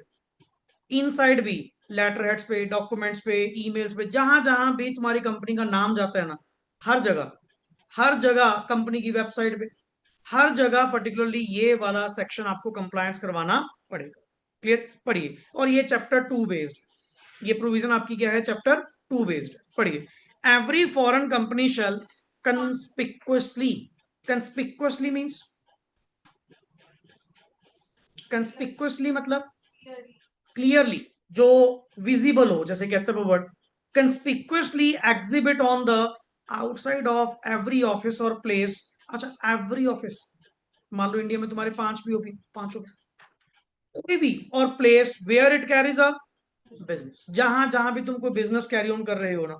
Speaker 1: इनसाइड भी, लेटर हेड्स पे, डॉक्यूमेंट्स पे, ईमेल्स पे, जहां जहां भी तुम्हारी कंपनी का नाम जाता है ना, हर जगह, हर जगह कंपनी की वेबसाइट पे, हर जगह पर्टिकुलरली ये वाला सेक्शन आपको कंप्लायंस करवाना पड़ेगा। क्लियर, पढ़िए। और ये चैप्टर 2 बेस्ड, ये प्रोविजन आपकी क्या है, चैप्टर 2 बेस्ड। पढ़िए, every foreign company shall conspicuously, conspicuously means, conspicuously मतलब क्लियरली, जो विजिबल हो, जैसे कहते हैं word, conspicuously exhibit on the outside of every office और प्लेस। अच्छा, एवरी ऑफिस, मान लो इंडिया में तुम्हारे 5 भी होगी, पांचों, कोई भी, और place where it carries a business, जहां जहां भी तुम कोई बिजनेस कैरी ऑन कर रहे हो ना,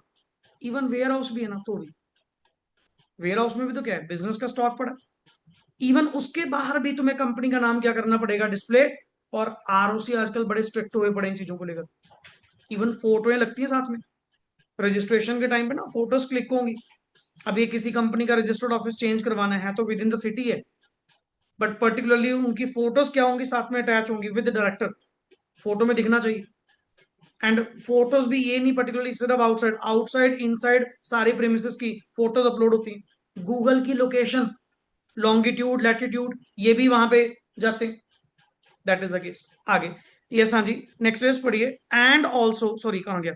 Speaker 1: इवन वेयर हाउस भी है ना, तो भी वेयर हाउस में भी तो क्या है, बिजनेस का स्टॉक पड़ा, इवन उसके बाहर भी तुम्हें कंपनी का नाम क्या करना पड़ेगा, डिस्प्ले। और आरओसी आजकल बड़े स्ट्रिक्ट हुए पड़े इन चीजों को लेकर, इवन फोटोएं लगती है साथ में, रजिस्ट्रेशन के टाइम पे ना फोटोज क्लिक होंगी। अब ये किसी कंपनी का रजिस्टर्ड ऑफिस चेंज करवाना है तो विद इन द सिटी है, बट पर्टिकुलरली उनकी फोटोज क्या होंगी, साथ में अटैच होंगी विद डायरेक्टर, फोटो में दिखना चाहिए। एंड फोटोज भी ये नहीं पर्टिकुलरली सिर्फ आउटसाइड, आउटसाइड इनसाइड सारी प्रेमिसेस की फोटोज अपलोड होती हैं। गूगल की लोकेशन, लॉन्गिट्यूड, लैटिट्यूड, ये भी वहां पे जाते हैं। That is the case. आगे, यस, हाँ जी, नेक्स्ट पेज पढ़िए। एंड ऑल्सो, सॉरी कहाँ गया,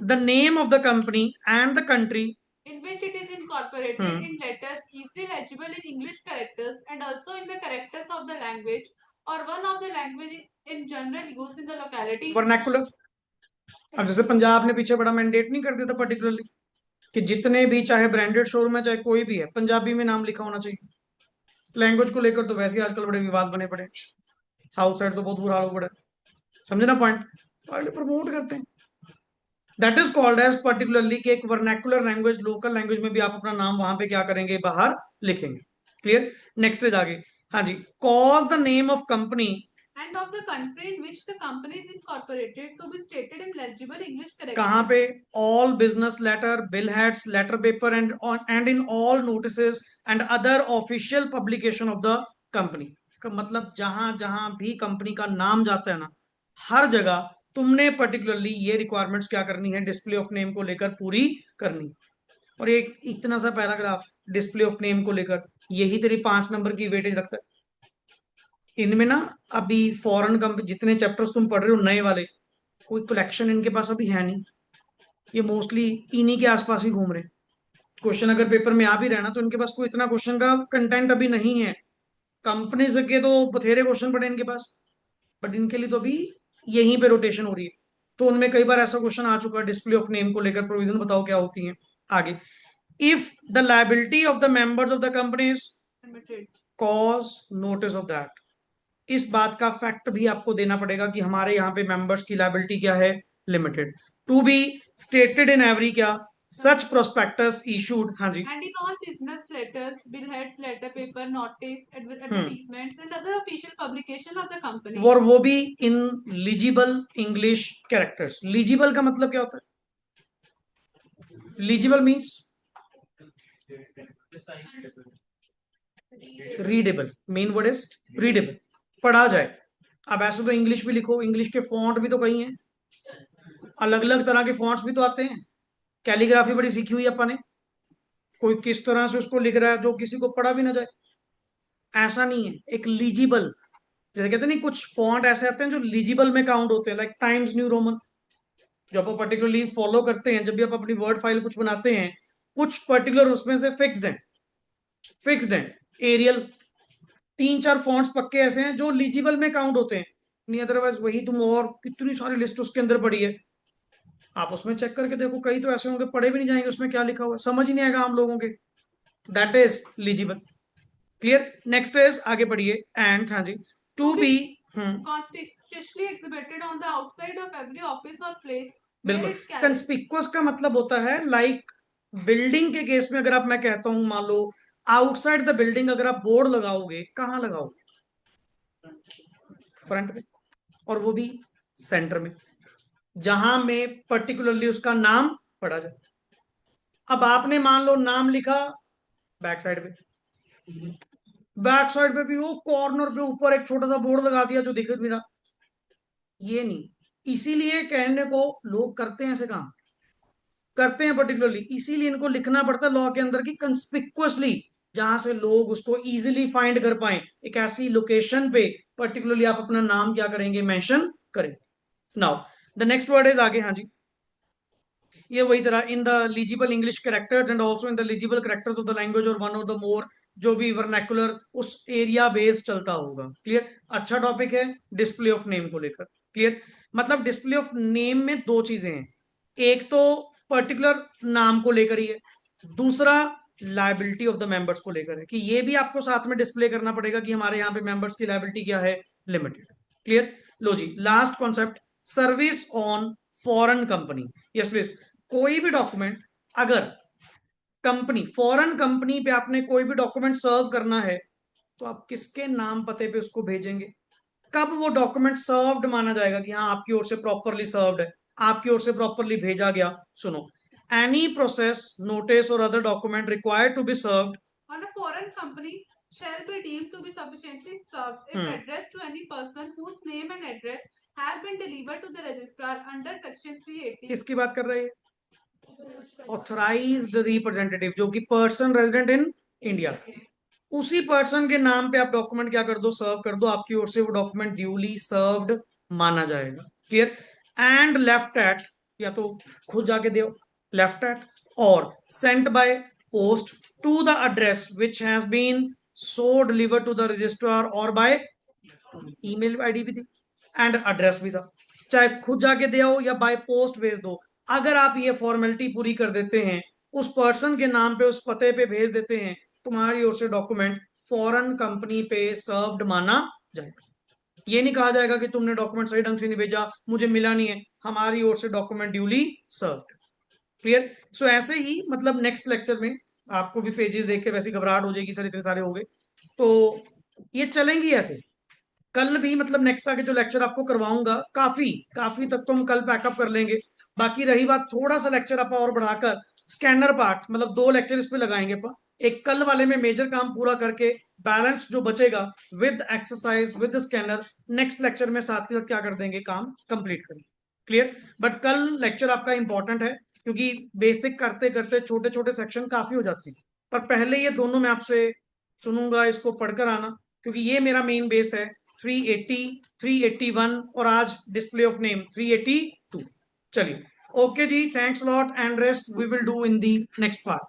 Speaker 1: the name of the company and the country
Speaker 2: in which it is incorporated in letters easily legible in English characters and also in the characters of the language or one of the language in general use in the locality.
Speaker 1: Vernacular. अब जैसे पंजाब ने पीछे बड़ा mandate नहीं कर दिया था particularly कि जितने भी चाहे ब्रांडेड शोरूम है चाहे कोई भी है, पंजाबी में नाम लिखा होना चाहिए। लैंग्वेज को लेकर तो वैसे ही आजकल बड़े विवाद बने पड़े, साउथ साइड तो बहुत बुरा हाल हो पड़ा है। समझे ना पॉइंट, अगले प्रमोट करते हैं। That is called as particularly कि एक वर्नैकुलर लैंग्वेज, लोकल लैंग्वेज में भी आप अपना नाम वहां पे क्या करेंगे, बाहर लिखेंगे। क्लियर, नेक्स्ट इज आगे, हाँ जी, cause the name of company
Speaker 2: and of the country in which the company is incorporated to be stated in legible English characters.
Speaker 1: कहाँ पे, all business letter, bill heads, letter paper and in all notices and other official publication of the company. का मतलब जहां जहां भी company का नाम जाता है ना, हर जगह तुमने पर्टिकुलरली ये रिक्वायरमेंट्स क्या करनी है, डिस्प्ले ऑफ नेम को लेकर पूरी करनी। और एक इतना सा पैराग्राफ डिस्प्ले ऑफ नेम को लेकर, यही तेरी 5 नंबर की वेटेज रखता है। इनमें ना अभी फॉरेन कंपनी जितने चैप्टर्स तुम पढ़ रहे हो नए वाले, कोई कलेक्शन इनके पास अभी है नहीं, ये मोस्टली इन्हीं के आसपास ही घूम रहे हैं। क्वेश्चन अगर पेपर में आ भी रहना तो इनके पास कोई इतना क्वेश्चन का कंटेंट अभी नहीं है। कंपनीज के तो बथेरे क्वेश्चन पड़े इनके पास, बट इनके लिए तो अभी यहीं पे रोटेशन हो रही है। तो उनमें कई बार ऐसा क्वेश्चन आ चुका है, डिस्प्ले ऑफ नेम को लेकर प्रोविजन बताओ क्या होती है। आगे, if the liability of the members of the company is
Speaker 2: Limited.
Speaker 1: Cause notice of that, इस बात का फैक्ट भी आपको देना पड़ेगा कि हमारे यहाँ पे मेंबर्स की लायबिलिटी क्या है, limited, to be stated in every क्या, सच प्रोस्पेक्टस इशूड, हाँ जी,
Speaker 2: And in all business letters, bill heads, letter paper, notice, advertisements, and other official publication of the company.
Speaker 1: और वो भी इन लीजिबल इंग्लिश कैरेक्टर्स। लीजिबल का मतलब क्या होता है, legible means readable, main word is readable, पढ़ा जाए। अब ऐसे तो इंग्लिश भी लिखो, इंग्लिश के फॉन्ट भी तो कई हैं, अलग अलग तरह के फॉन्ट्स भी तो आते हैं। कैलीग्राफी बड़ी सीखी हुई है अपन ने, कोई किस तरह से उसको लिख रहा है जो किसी को पढ़ा भी ना जाए, ऐसा नहीं है। एक लीजिबल, जैसे कहते हैं नहीं, कुछ फॉन्ट ऐसे आते हैं जो लीजिबल में काउंट होते हैं, लाइक टाइम्स न्यू रोमन, जो आप पर्टिकुलरली फॉलो करते हैं जब भी आप अपनी वर्ड फाइल कुछ बनाते हैं, कुछ पर्टिकुलर उसमें से फिक्स्ड है, फिक्स्ड है। एरियल, 3-4 फॉन्ट्स पक्के ऐसे हैं जो लीजिबल में काउंट होते हैं, नहीं अदरवाइज वही तुम और कितनी सारी लिस्ट उसके अंदर पड़ी है, आप उसमें चेक करके देखो, कई तो ऐसे होंगे पढ़े भी नहीं जाएंगे उसमें क्या लिखा हुआ है, समझ ही नहीं आएगा हम लोगों के। That is legible. Clear, next is आगे पढ़िए। एंड हाँ जी, to be
Speaker 2: conspicuously exhibited on the outside of every office or place where
Speaker 1: बिल्कुल.
Speaker 2: it's carried.
Speaker 1: कंस्पिकुअस का मतलब होता है लाइक बिल्डिंग के केस में अगर आप मैं कहता हूं मान लो आउटसाइड द बिल्डिंग अगर आप बोर्ड लगाओगे कहाँ लगाओगे? फ्रंट में, और वो भी सेंटर में, जहां में पर्टिकुलरली उसका नाम पढ़ा जाए. अब आपने मान लो नाम लिखा बैक साइड पे, बैक साइड पे भी वो कॉर्नर पे ऊपर एक छोटा सा बोर्ड लगा दिया जो दिख भी रहा. ये नहीं. इसीलिए कहने को लोग करते हैं ऐसे काम करते हैं पर्टिकुलरली, इसीलिए इनको लिखना पड़ता है लॉ के अंदर की कंस्पिक्युअसली, जहां से लोग उसको इजीली फाइंड कर पाए. एक ऐसी लोकेशन पे पर्टिकुलरली आप अपना नाम क्या करेंगे? मेंशन करें. Now the next word is आगे. हाँ जी, ये वही तरह in the legible English characters and also in the legible characters of the language और वन ऑफ द मोर, जो भी वर्नाकुलर उस एरिया बेस्ड चलता होगा. क्लियर. अच्छा टॉपिक है डिस्प्ले ऑफ नेम को लेकर. क्लियर. मतलब डिस्प्ले ऑफ नेम में दो चीजें हैं. एक तो पर्टिकुलर नाम को लेकर ही है, दूसरा लायबिलिटी ऑफ द मेंबर्स को लेकर है कि ये भी आपको साथ में डिस्प्ले करना पड़ेगा कि हमारे यहाँ पे मेंबर्स की लायबिलिटी क्या है? लिमिटेड. क्लियर. लो जी, last concept, service on foreign company. Yes please. कोई भी डॉक्यूमेंट अगर कंपनी फॉरेन कंपनी पे आपने कोई भी डॉक्यूमेंट सर्व करना है तो आप किसके नाम पते पे उसको भेजेंगे? कब वो डॉक्यूमेंट सर्व्ड माना जाएगा कि हाँ आपकी ओर से प्रॉपरली सर्व्ड है, आपकी ओर से प्रॉपरली भेजा गया? सुनो, एनी प्रोसेस, नोटिस और other document required to be served
Speaker 2: On a foreign company shall be deemed to be sufficiently served if addressed to any person whose name and address have been delivered to the registrar under section 380.
Speaker 1: किसकी बात कर रहे हैं? Authorised representative, जो कि person resident in India. उसी person के नाम पे आप डॉक्यूमेंट क्या कर दो? सर्व कर दो. आपकी ओर से वो डॉक्यूमेंट ड्यूली सर्व्ड माना जाएगा. क्लियर. एंड लेफ्ट एट, या तो खुद जाके दो लेफ्ट एट, और sent by post to the address which has been so delivered to the registrar और बाय ईमेल आईडी भी थी एंड एड्रेस भी था. चाहे खुद जाके दे आओ या बाय पोस्ट भेज दो, अगर आप ये फॉर्मेलिटी पूरी कर देते हैं, उस पर्सन के नाम पे उस पते पे भेज देते हैं, तुम्हारी ओर से डॉक्यूमेंट फॉरेन कंपनी पे सर्व्ड माना जाएगा. ये नहीं कहा जाएगा कि तुमने डॉक्यूमेंट सही ढंग से नहीं भेजा, मुझे मिला नहीं है. हमारी ओर से डॉक्यूमेंट ड्यूली सर्व्ड. क्लियर. सो ऐसे ही मतलब नेक्स्ट लेक्चर में आपको भी पेजेस देख के वैसी घबराहट हो जाएगी, सर इतने सारे हो गए. तो ये चलेंगी ऐसे. कल भी मतलब नेक्स्ट आके जो लेक्चर आपको करवाऊंगा काफी काफी तक तो हम कल पैकअप कर लेंगे. बाकी रही बात, थोड़ा सा लेक्चर आप और बढ़ाकर स्कैनर पार्ट, मतलब 2 लेक्चर इस पे लगाएंगे. एक कल वाले में मेजर काम पूरा करके बैलेंस जो बचेगा with exercise with scanner next lecture में साथ के साथ क्या कर देंगे? काम कंप्लीट करेंगे. क्लियर. बट कल लेक्चर आपका इंपॉर्टेंट है क्योंकि बेसिक करते करते छोटे छोटे सेक्शन काफी हो जाते हैं. पर पहले ये दोनों मैं आपसे सुनूंगा, इसको पढ़कर आना, क्योंकि ये मेरा मेन बेस है. 380, 381 और आज डिस्प्ले ऑफ नेम 382. चलिए, ओके जी, thanks lot and rest we will do in the next part.